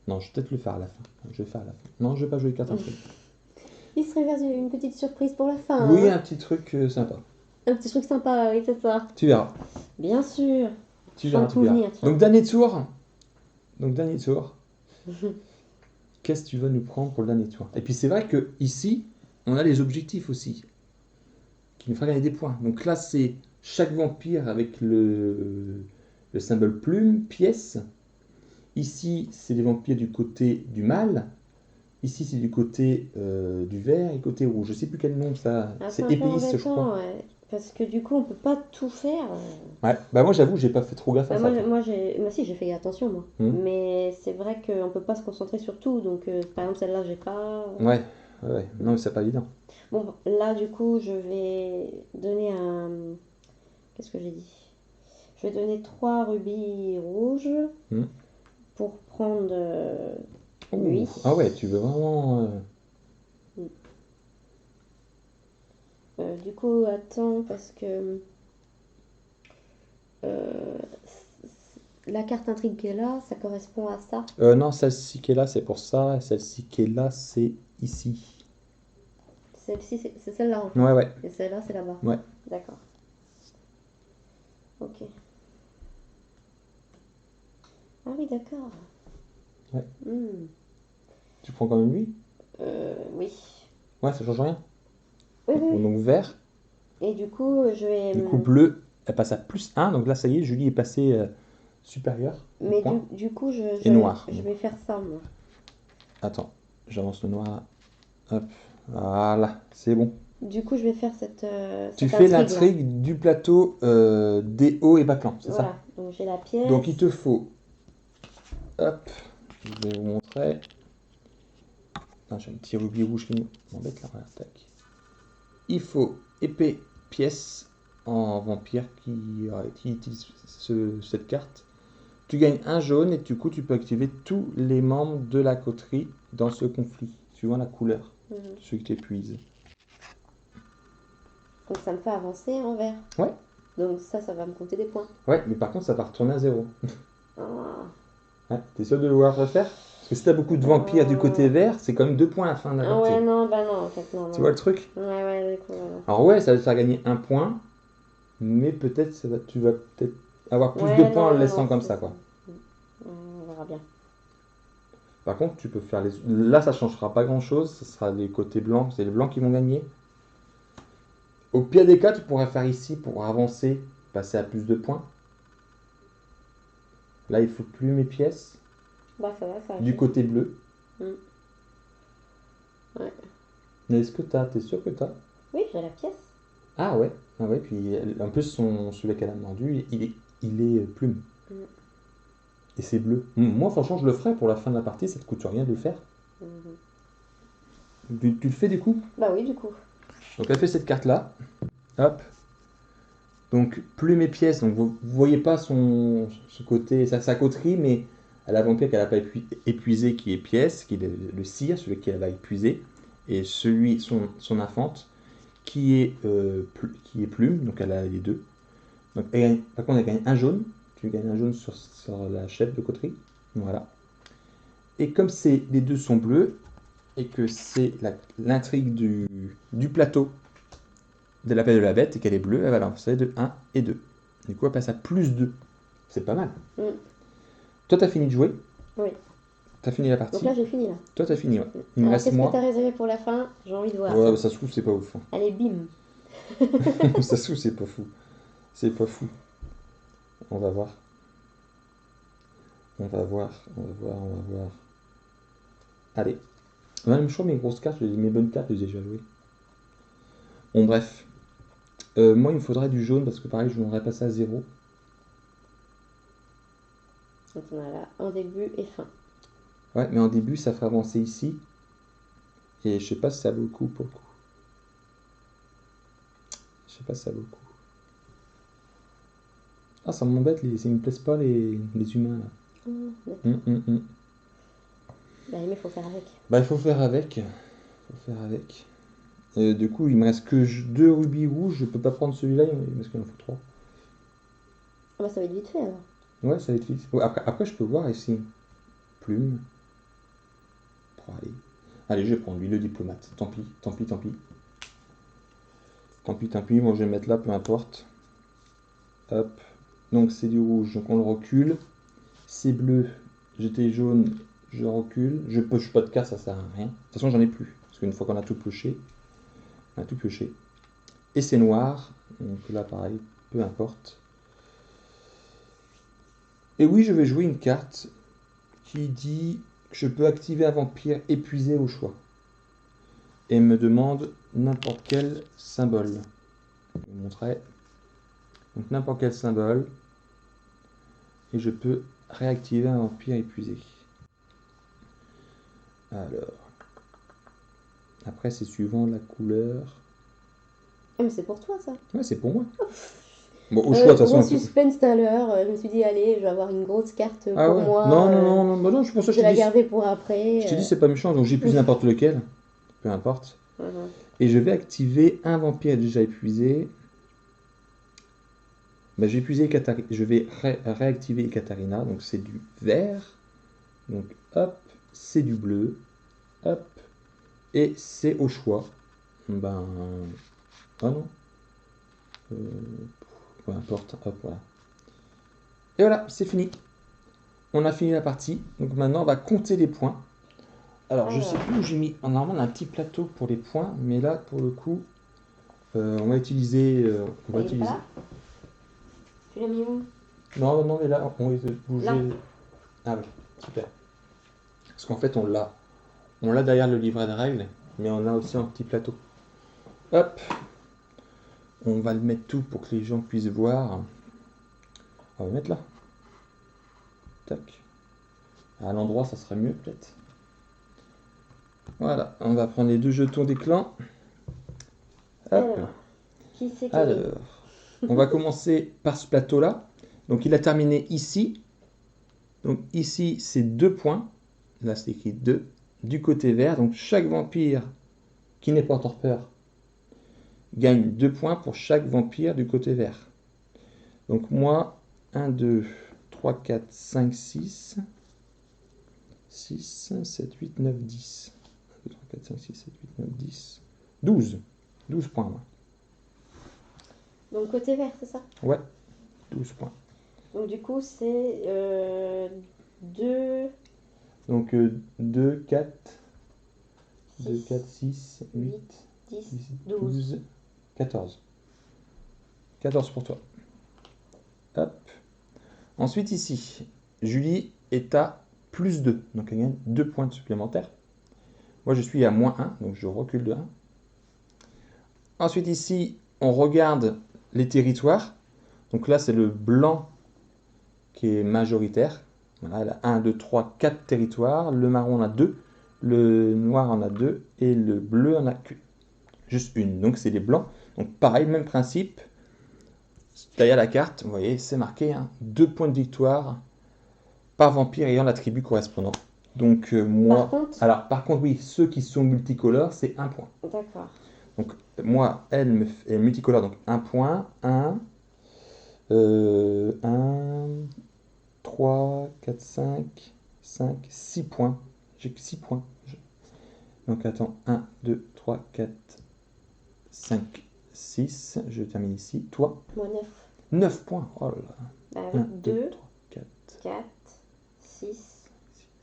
Non, je vais peut-être le faire à la fin. Je vais faire à la fin. Non, je vais pas jouer carte intrigue. Il se réserve une petite surprise pour la fin. Oui, hein. un petit truc sympa. Un petit truc sympa, oui, c'est ça. Tu verras. Bien sûr. Tu Je sens verras, le tu coup verras. venir, tiens. Donc, dernier tour. Qu'est-ce que tu vas nous prendre pour le dernier tour? Et puis, c'est vrai que ici, on a les objectifs aussi, qui nous fera gagner des points. Donc là, c'est chaque vampire avec le symbole plume, pièce. Ici, c'est les vampires du côté du mal. Ici, c'est du côté du vert et côté rouge. Je sais plus quel nom ça. C'est un peu épéiste, je crois. ouais. Parce que du coup, on peut pas tout faire. Ouais. Moi, j'avoue, j'ai pas fait trop gaffe à ça. Moi, si, j'ai fait attention, moi. Mais c'est vrai qu'on peut pas se concentrer sur tout. Donc, par exemple, celle-là, j'ai pas. Ouais. Non, mais c'est pas évident. Bon, là, du coup, je vais donner un. Qu'est-ce que j'ai dit? Je vais donner 3 rubis rouges pour prendre lui. Ah ouais, tu veux vraiment. Du coup, attends, parce que la carte intrigue qui est là, ça correspond à ça. Non, celle-ci qui est là, c'est pour ça. Et celle-ci qui est là, c'est ici. Celle-ci, c'est celle-là en fait. Ouais. Et celle-là, c'est là-bas. Ouais. D'accord. Ok. Ah oui, d'accord. Ouais. Tu prends quand même lui? Oui. Ouais, ça change rien. Oui. Donc vert. Et du coup, je vais. Du coup, bleu, elle passe à +1. Donc là, ça y est, Julie est passée supérieure. Mais du coup, Et noir. Je vais faire ça, moi. Attends, j'avance le noir. Hop. Voilà, c'est bon. Du coup, je vais faire cette. Tu fais l'intrigue du plateau des hauts et bas clans, c'est ça? Donc j'ai la pièce. Donc il te faut. Hop, je vais vous montrer. J'ai un petit rubis rouge qui m'embête là. Voilà, tac. Il faut épée, pièce en vampire qui utilise cette carte. Tu gagnes un jaune et du coup tu peux activer tous les membres de la coterie dans ce conflit, suivant la couleur. celui que tu épuises. Donc ça me fait avancer en vert. Ouais. Donc ça va me compter des points. Ouais, mais par contre, ça va retourner à 0. Ah. Ouais, t'es sûr de le vouloir refaire? Parce que si t'as beaucoup de vampires du côté vert, c'est quand même 2 points à la fin de la Ah partie. ouais, non, bah non, en fait, non. Tu vois le truc? Ouais, du coup, voilà. Alors ouais, ça va te faire gagner 1 point, mais peut-être tu vas peut-être avoir plus de points en le laissant comme ça, quoi. On verra bien. Par contre, tu peux faire les... Là, ça changera pas grand-chose, ce sera les côtés blancs, c'est les blancs qui vont gagner. Au pire des cas, tu pourrais faire ici pour avancer, passer à plus de points. Là, il faut plus mes pièces. Bah ça va, ça Du côté bleu. Ouais. Mais est-ce que t'es sûr que t'as? Oui, j'ai la pièce. Ah ouais, puis en plus, celui qu'elle a mordu, il est plume. Et c'est bleu. Moi, franchement, je le ferais pour la fin de la partie, ça te coûte rien de le faire. Tu le fais du coup? Bah oui, du coup. Donc elle fait cette carte-là. Hop. Donc plume et pièces. Donc vous voyez pas ce côté, sa coterie, mais elle a vampire qu'elle n'a pas épuisé, qui est pièce, qui est le cire, celui qu'elle va épuiser. Et son infante, qui est plume, donc elle a les deux. Donc, par contre, elle gagne un jaune. Tu gagnes un jaune sur la chef de coterie. Voilà. Et comme les deux sont bleus, et que c'est l'intrigue du plateau de l'appel de la bête, et qu'elle est bleue, elle va lancer de 1 et 2. Du coup, elle passe à plus 2. C'est pas mal. Toi, t'as fini de jouer? Oui. T'as fini la partie? Donc là, j'ai fini, là. Toi, t'as fini, ouais. Il me reste qu'est-ce moi. que t'as réservé pour la fin? J'ai envie de voir. Ouais, bah, ça se trouve, c'est pas ouf. Allez, bim. Ça se trouve, c'est pas fou. C'est pas fou. On va voir. On va voir. Allez. Même choix, mes grosses cartes, mes bonnes cartes, je les ai déjà jouées. Bon, bref. Moi, il me faudrait du jaune parce que pareil, je voudrais passer à 0. Donc on a là un début et fin. Ouais, mais en début, ça ferait avancer ici. Et je sais pas si ça vaut le coup pour le coup. Je sais pas si ça vaut le coup. Ah, ça m'embête, ils me plaisent pas les humains là. Bah, mais il faut faire avec. Bah, il faut faire avec. Du coup, il me reste que 2 rubis rouges. Je peux pas prendre celui-là parce qu'il en faut 3. Ah bah ça va être vite fait alors. Ouais, ça va être vite. Après, je peux voir ici. Plume. Pour aller. Allez, je vais prendre lui, le diplomate. Tant pis. Moi, je vais le mettre là, peu importe. Hop. Donc, c'est du rouge, donc on le recule. C'est bleu. J'étais jaune, je recule. Je pioche pas de carte, ça sert à rien. De toute façon, j'en ai plus. Parce qu'une fois qu'on a tout pioché, Et c'est noir. Donc là, pareil, peu importe. Et oui, je vais jouer une carte qui dit que je peux activer un vampire épuisé au choix. Et me demande n'importe quel symbole. Je vous montrerai. Donc n'importe quel symbole. Et je peux réactiver un vampire épuisé. Alors. Après, c'est suivant la couleur. Ah mais c'est pour toi ça. Ouais, c'est pour moi. Bon, au choix, de toute façon. Gros suspense tout à l'heure. Je me suis dit, allez, je vais avoir une grosse carte pour moi. Non, je pense que je vais la garder pour après. Je t'ai dit, c'est pas méchant, donc j'épuise n'importe lequel. Peu importe. Et je vais activer un vampire déjà épuisé. Bah, je vais réactiver Ekaterina, donc c'est du vert. Donc hop, c'est du bleu. Hop, et c'est au choix. Ben. Ah non. Peu importe, hop, voilà. Et voilà, c'est fini. On a fini la partie. Donc maintenant, on va compter les points. Alors, je sais plus où j'ai mis. Normalement, on a un petit plateau pour les points, mais là, pour le coup, on va utiliser. Tu l'as mis où? Non, mais là, on va bouger. Là. Ah oui, super. Parce qu'en fait, on l'a derrière le livret de règles, mais on a aussi un petit plateau. Hop. On va le mettre tout pour que les gens puissent voir. On va le mettre là. Tac. À l'endroit, ça serait mieux peut-être. Voilà, on va prendre les 2 jetons des clans. Hop. Alors, on va commencer par ce plateau-là. Donc, il a terminé ici. Donc, ici, c'est 2 points. Là, c'est écrit 2. Du côté vert. Donc, chaque vampire qui n'est pas en torpeur gagne 2 points pour chaque vampire du côté vert. Donc moi, 1, 2, 3, 4, 5, 6, 6, 7, 8, 9, 10. 1, 2, 3, 4, 5, 6, 7, 8, 9, 10. 12. 12 points, moi. Donc côté vert, c'est ça? Ouais, 12 points. Donc du coup, c'est 2... Donc 2, 4, 2, 4, 6, 8, 10, 10, 12. 12, 14. 14 pour toi. Hop. Ensuite ici, Julie est à plus 2, donc elle gagne 2 points supplémentaires. Moi je suis à moins 1, donc je recule de 1. Ensuite ici, on regarde les territoires. Donc là c'est le blanc qui est majoritaire. Voilà, elle a 1, 2, 3, 4 territoires. Le marron en a 2, le noir en a 2 et le bleu en a juste une. Donc c'est les blancs. Donc pareil, même principe. Derrière la carte, vous voyez, c'est marqué 2 points de victoire par vampire ayant l'attribut correspondant. Donc moi, par contre, oui, ceux qui sont multicolores, c'est 1 point. D'accord. Donc moi, elle est multicolore, donc 1 point, 1, 3, 4, 5, 6 points. J'ai que 6 points. Donc attends, 1, 2, 3, 4, 5, 6. Je termine ici. Toi? Moi 9. 9 points. Oh là là. Bah, 1, 2, 3, 4, 4, 6, 6,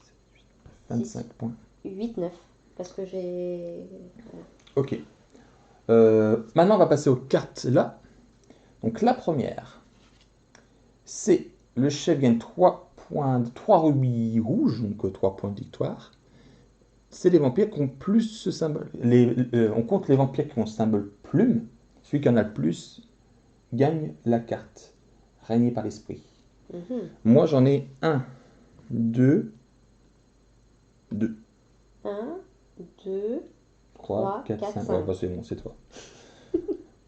7, 8, 25 6, points. 8, 9. Parce que j'ai... Ok. Maintenant, on va passer aux cartes là. Donc la première, c'est le chef gagne 3 points, 3 rubis rouges, donc 3 points de victoire. C'est les vampires qui ont plus ce symbole. On compte les vampires qui ont ce symbole plume. Celui qui en a le plus gagne la carte. Régné par l'esprit. Moi, j'en ai 1, 2, 2. 1, 2, 3, 4, 5. Ouais, bah c'est bon, c'est toi.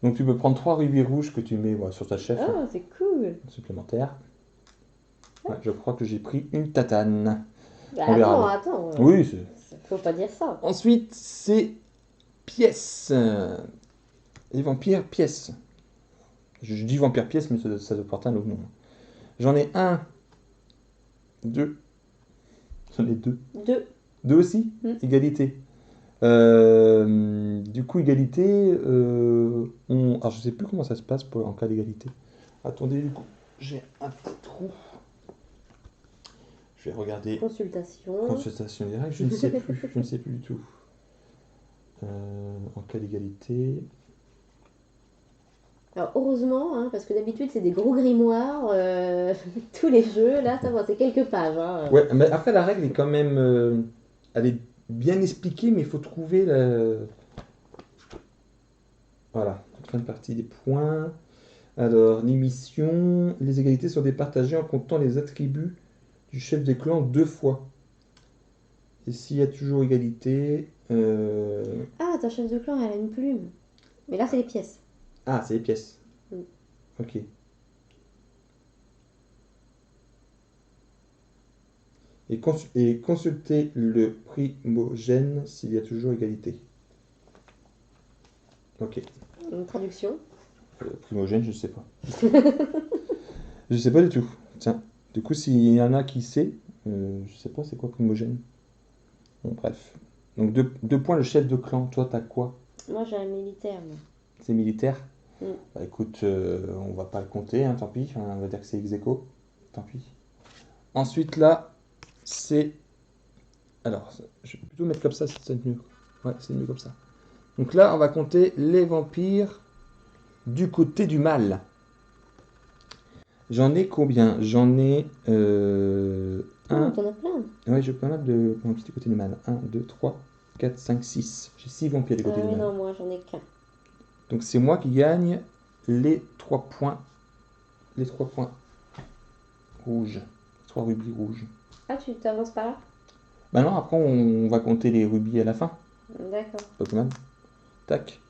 Donc tu peux prendre 3 rubis rouges que tu mets sur ta chef. Oh, c'est cool. Supplémentaire. Ouais, je crois que j'ai pris une tatane. Bah, attends. Oui, faut pas dire ça. Ensuite, c'est pièces. Les vampires pièces. Je dis vampire pièces, mais ça doit porter un autre nom. J'en ai 1, 2. J'en ai 2. 2. 2 aussi Égalité. Du coup, égalité, alors je sais plus comment ça se passe en cas d'égalité. Attendez, du coup, j'ai un petit trou. Je vais regarder. Consultation directe, je ne sais plus, je ne sais plus du tout. En cas d'égalité. Alors heureusement, parce que d'habitude c'est des gros grimoires, tous les jeux, là ça va, c'est quelques pages. Ouais, mais après la règle est quand même, elle est bien expliqué, mais il faut trouver Voilà, toute fin de partie des points. Alors, les missions, les égalités sont départagées en comptant les attributs du chef des clans 2 fois. Et s'il y a toujours égalité... Ah, ta chef de clan, elle a une plume. Mais là, c'est les pièces. Ah, c'est les pièces. Ok. Et consulter le primogène s'il y a toujours égalité. Ok. Une traduction. Primogène, je sais pas. Je sais pas du tout. Tiens, du coup, s'il y en a qui sait, je sais pas c'est quoi primogène. Bon, bref. Donc 2 points le chef de clan. Toi, t'as quoi? Moi, j'ai un militaire. C'est militaire. Bah écoute, on va pas le compter, tant pis. On va dire que c'est ex aequo. Tant pis. Ensuite, là, c'est... Alors, je vais plutôt mettre comme ça, c'est mieux. Ouais, c'est mieux comme ça. Donc là, on va compter les vampires du côté du mal. J'en ai combien? J'en ai... un... T'en as plein. Ouais, j'ai pas mal de vampires du côté du mal. 1, 2, 3, 4, 5, 6. J'ai 6 vampires du côté du mal. Non, moi, j'en ai qu'un. Donc c'est moi qui gagne les 3 points. Les 3 points rouges. 3 rubis rouges. Ah, tu t'avances pas là? Bah non, après on va compter les rubis à la fin. D'accord. Pas mal. Tac.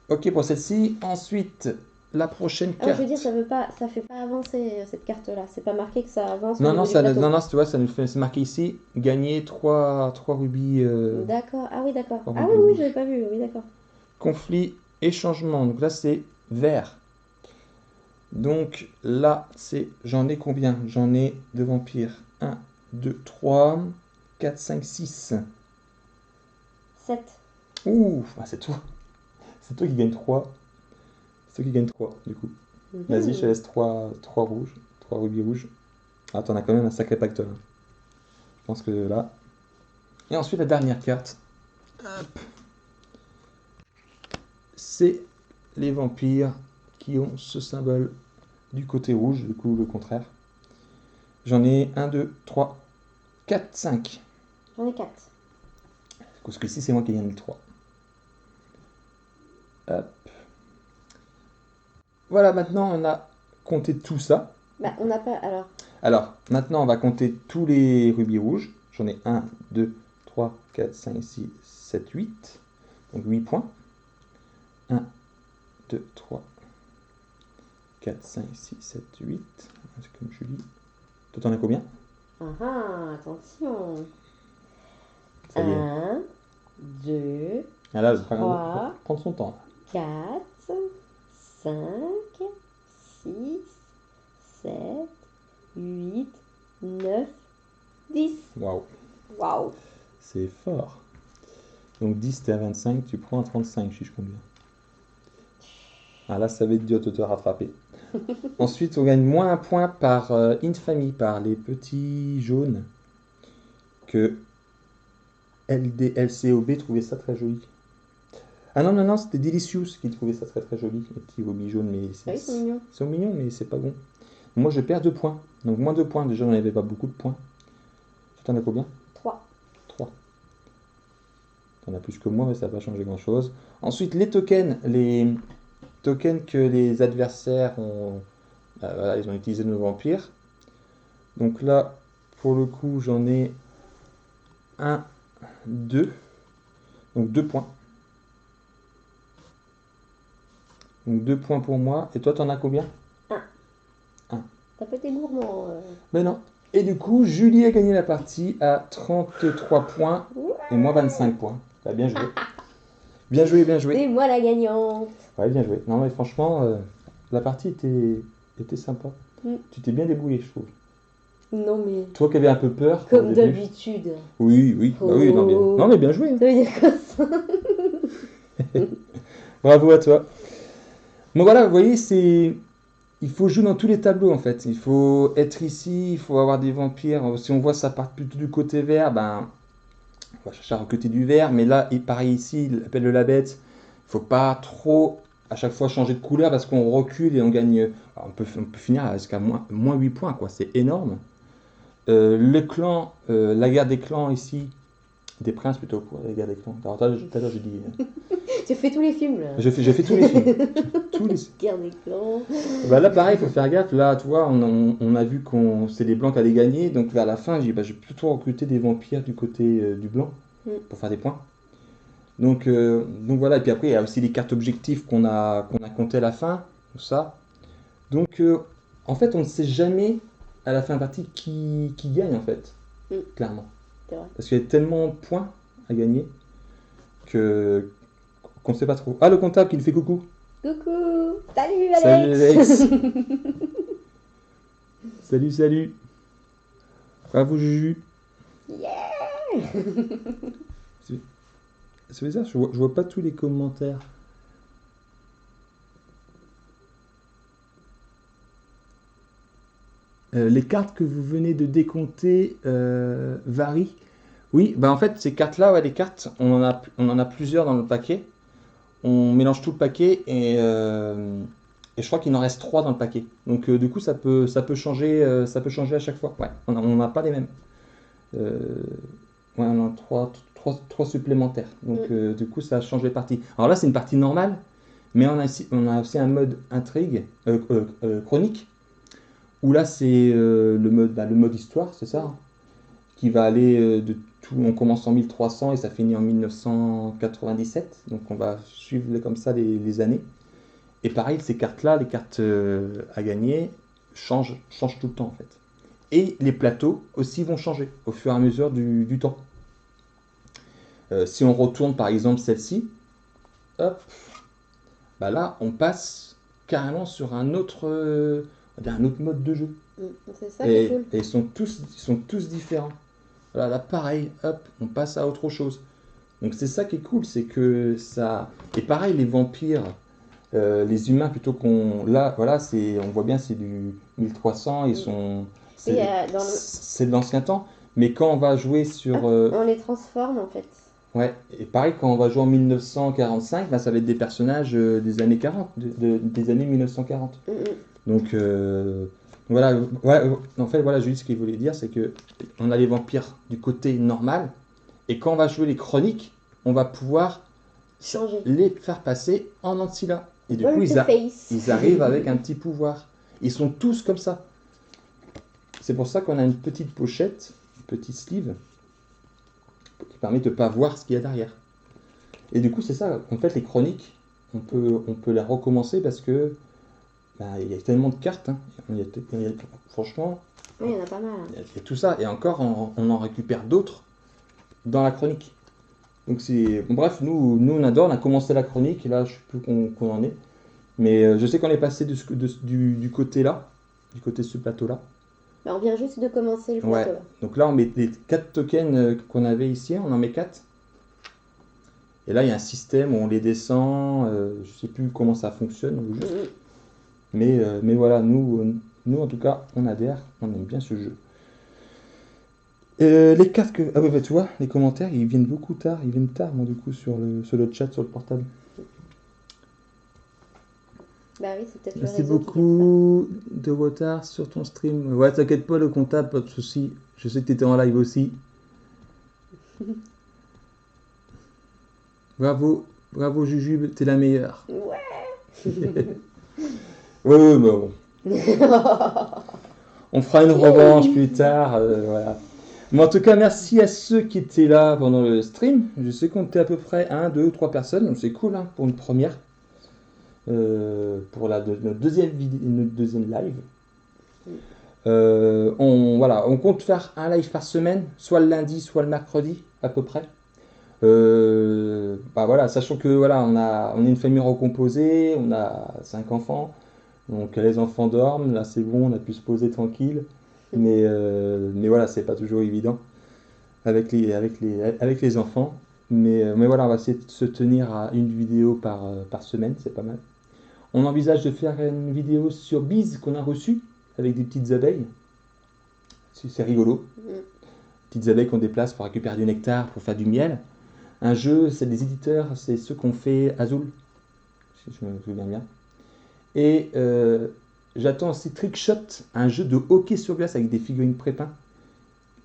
Ok pour celle-ci. Ensuite, la prochaine Alors, carte. je veux dire, ça fait pas avancer cette carte-là. C'est pas marqué que ça avance au Non, niveau non, du plateau. tu vois, ça nous fait, c'est marqué ici, gagner 3 rubis. D'accord. Ah oui, d'accord. 3 Ah rubis oui, oui, rouges. j'avais pas vu. Oui, d'accord. Conflit et changement. Donc là, c'est vert. Donc là, j'en ai combien? J'en ai de vampires. 1, 2, 3, 4, 5, 6. 7. Ouh, ah, c'est toi. C'est toi qui gagne 3. C'est toi qui gagne 3, du coup. Vas-y, je te laisse 3 rouges. 3 rubis rouges. Ah, t'en as quand même un sacré pactole. Je pense que là. Et ensuite, la dernière carte. Hop. C'est les vampires qui ont ce symbole du côté rouge, du coup, le contraire. J'en ai 1, 2, 3, 4, 5. J'en ai 4. Parce que ici, c'est moi qui gagne le 3. Hop. Voilà, maintenant, on a compté tout ça. Bah, on n'a pas. Alors. Alors, maintenant, on va compter tous les rubis rouges. J'en ai 1, 2, 3, 4, 5, 6, 7, 8. Donc 8 points. 1, 2, 3, 4, 5, 6, 7, 8. C'est comme Julie. Toi, t'en as combien? Ah ah, attention. Ça y est. 1, 2, Ah là, 3, prendre son temps. 4, 5, 6, 7, 8, 9, 10. Waouh, Waouh. c'est fort. Donc 10, t'es à 25, tu prends à 35, si je compte bien. Ah là, ça va être dur de te rattraper. Ensuite, on gagne moins un point par infamie, par les petits jaunes. Que LDLCOB trouvait ça très joli. Ah non, non, non, c'était Delicious qui trouvait ça très très joli, les petits rubis jaunes, mais Ah oui, c'est mignon. c'est mignon, mais c'est pas bon. Moi, je perds 2 points. Donc moins 2 points, déjà, j'en avais pas beaucoup de points. Tu t'en as combien? 3. 3. T'en as plus que moi, mais ça n'a pas changé grand-chose. Ensuite, les tokens. Les tokens que les adversaires ont... voilà, ils ont utilisé nos vampires. Donc là, pour le coup, j'en ai 1, 2. Donc 2 points. Donc 2 points pour moi. Et toi, t'en as combien? 1. 1. T'as pas été gourmand. Mais non. Et du coup, Julie a gagné la partie à 33 points et moi 25 points. T'as bien joué. Bien joué, bien joué. C'est moi la gagnante. Ouais, bien joué. Non, mais franchement, la partie était sympa. Tu t'es bien débrouillé, je trouve. Non, mais. Toi qui avais un peu peur. Comme d'habitude. Oui, oui. Bah oui, non, bien, non, mais bien joué. Hein. Ça veut dire quoi ça? Bravo à toi. Bon, voilà, vous voyez, il faut jouer dans tous les tableaux en fait. Il faut être ici, il faut avoir des vampires. Si on voit ça part plutôt du côté vert, ben on va chercher à recruter du vert. Mais là, pareil ici, il appelle de la bête. Il faut pas trop à chaque fois changer de couleur parce qu'on recule et on gagne. On peut finir jusqu'à moins 8 points, quoi. C'est énorme. Le clan, la guerre des clans ici, des princes plutôt, pour la guerre des clans. Alors, tout à l'heure, j'ai dit. Tu fais tous les films là. J'ai fait tous les films. Tous les... Guerre des clans. Bah là, pareil, il faut faire gaffe. Là, tu vois, on a vu que c'est les blancs qui allaient gagner. Donc, vers la fin, j'ai dit, bah, je vais plutôt recruter des vampires du côté du blanc pour faire des points. Donc voilà. Et puis après, il y a aussi les cartes objectifs qu'on a comptées à la fin. Tout ça. Donc, en fait, on ne sait jamais à la fin de la partie qui gagne, en fait. Clairement. C'est vrai. Parce qu'il y a tellement de points à gagner qu'on ne sait pas trop. Ah, le comptable qui nous fait coucou. Coucou. Salut Alex. Salut Alex. Salut, salut. Bravo Juju. Yeah. C'est bizarre, je vois pas tous les commentaires. Les cartes que vous venez de décompter varient. Oui, bah en fait, ces cartes-là, ouais, les cartes, on en a plusieurs dans le paquet. On mélange tout le paquet et je crois qu'il en reste 3 dans le paquet. Donc du coup, ça peut changer à chaque fois. Ouais, on n'a pas les mêmes. Ouais, on en a 3 supplémentaires. Donc du coup, ça change les parties. Alors là, c'est une partie normale, mais on a aussi un mode intrigue, chronique, où là, c'est le mode histoire, c'est ça, hein, qui va aller de tout. On commence en 1300 et ça finit en 1997. Donc on va suivre comme ça les années. Et pareil, ces cartes-là, les cartes à gagner, changent tout le temps en fait. Et les plateaux aussi vont changer au fur et à mesure du temps. Si on retourne par exemple celle-ci, hop, bah là on passe carrément sur un autre mode de jeu. C'est ça qui est cool. Et ils sont tous différents. Voilà, là pareil, hop, on passe à autre chose. Donc c'est ça qui est cool, c'est que ça... Et pareil, les vampires, les humains plutôt qu'on... Là, voilà, on voit bien, c'est du 1300, ils sont... C'est de l'ancien temps. Mais quand on va jouer sur... on les transforme en fait. Ouais, et pareil, quand on va jouer en 1945, bah, ça va être des personnages des années 40, des années 1940. Donc... Voilà, en fait, voilà, Julie, ce qu'il voulait dire, c'est que on a les vampires du côté normal, et quand on va jouer les chroniques, on va pouvoir les faire passer en Ancilla. Et du coup, ils arrivent avec un petit pouvoir. Ils sont tous comme ça. C'est pour ça qu'on a une petite pochette, un petit sleeve, qui permet de ne pas voir ce qu'il y a derrière. Et du coup, c'est ça. En fait, les chroniques, on peut les recommencer parce que il y a tellement de cartes, hein. Franchement, oui, il y en a pas mal. Il y a tout ça, et encore, on en récupère d'autres dans la chronique. Donc bref, nous on adore, on a commencé la chronique, et là je sais plus qu'on en est. Mais je sais qu'on est passé du côté là, du côté de ce plateau-là. On vient juste de commencer le plateau. Ouais. Donc là on met les 4 tokens qu'on avait ici, on en met 4. Et là il y a un système où on les descend, je sais plus comment ça fonctionne au juste. Mais voilà, nous en tout cas, on adhère, on aime bien ce jeu. Les cartes que... Ah ouais, bah tu vois, les commentaires, ils viennent beaucoup tard. Ils viennent tard, moi, du coup, sur le chat, sur le portable. Bah oui, c'est peut-être le réseau. C'est beaucoup de retard sur ton stream. Ouais, t'inquiète pas, le comptable, pas de soucis. Je sais que t'étais en live aussi. Bravo, Jujube, t'es la meilleure. Ouais. Ouais, mais bon. On fera une revanche plus tard, voilà. Mais en tout cas, merci à ceux qui étaient là pendant le stream. Je sais qu'on était à peu près 1, 2, 3 personnes, donc c'est cool hein, pour une première. Pour notre deuxième live. On compte faire un live par semaine, soit le lundi, soit le mercredi, à peu près. Voilà, sachant que voilà, on est une famille recomposée, on a 5 enfants. Donc les enfants dorment, là c'est bon, on a pu se poser tranquille. Mais voilà, c'est pas toujours évident avec les enfants. Mais voilà, on va essayer de se tenir à une vidéo par semaine, c'est pas mal. On envisage de faire une vidéo sur Biz qu'on a reçue avec des petites abeilles. C'est rigolo. Petites abeilles qu'on déplace pour récupérer du nectar, pour faire du miel. Un jeu, c'est des éditeurs, c'est ceux qu'on fait Azul, si je me souviens bien. Et j'attends aussi Trickshot, un jeu de hockey sur glace avec des figurines prépeintes.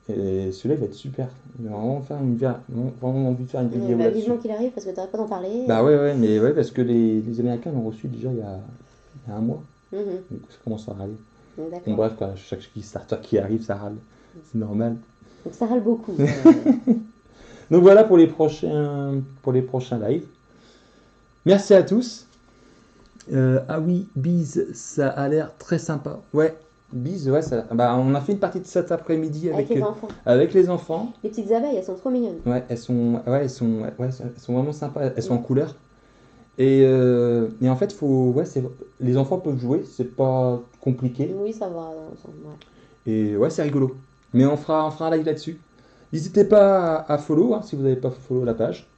Et celui-là, il va être super. J'ai vraiment envie de faire une vidéo là-dessus. Vivement qu'il arrive, parce que t'arrêtes pas d'en parler. Bah ouais, parce que les Américains l'ont reçu déjà il y a un mois. Du coup, ça commence à râler. D'accord. Bon, bref, chaque Kickstarter qui arrive, ça râle. C'est normal. Donc ça râle beaucoup. Donc voilà pour les prochains lives. Merci à tous. Ah oui, Biz, ça a l'air très sympa. Ouais, Biz, ouais, on a fait une partie de cet après-midi avec les enfants. Les petites abeilles, elles sont trop mignonnes. Ouais, elles sont vraiment sympas. Elles sont en couleur. Et en fait, les enfants peuvent jouer, c'est pas compliqué. Oui, ça va. Ouais. Et ouais, c'est rigolo. Mais on fera un live là-dessus. N'hésitez pas à follow si vous n'avez pas follow la page.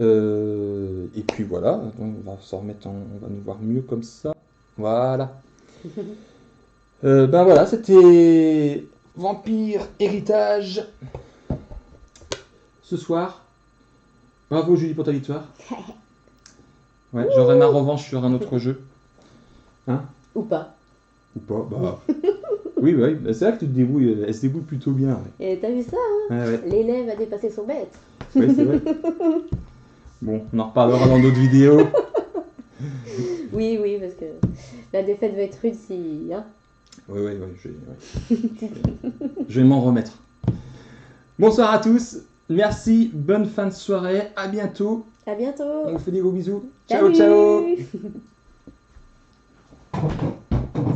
Et puis voilà, on va s'en remettre, on va nous voir mieux comme ça. Voilà. Voilà, c'était Vampire Héritage ce soir. Bravo Julie pour ta victoire. Ouais, j'aurai ma revanche sur un autre jeu. Hein? Ou pas. Bah. Oui, c'est vrai que tu te débrouilles, elle se débrouille plutôt bien. Ouais. Et t'as vu ça, hein? Ouais. L'élève a dépassé son bête. Oui, c'est vrai. Bon, on en reparlera dans d'autres vidéos. Oui, parce que la défaite va être rude si... Hein? Oui, je vais m'en remettre. Bonsoir à tous, merci, bonne fin de soirée, à bientôt. À bientôt. On vous fait des gros bisous. Salut. Ciao.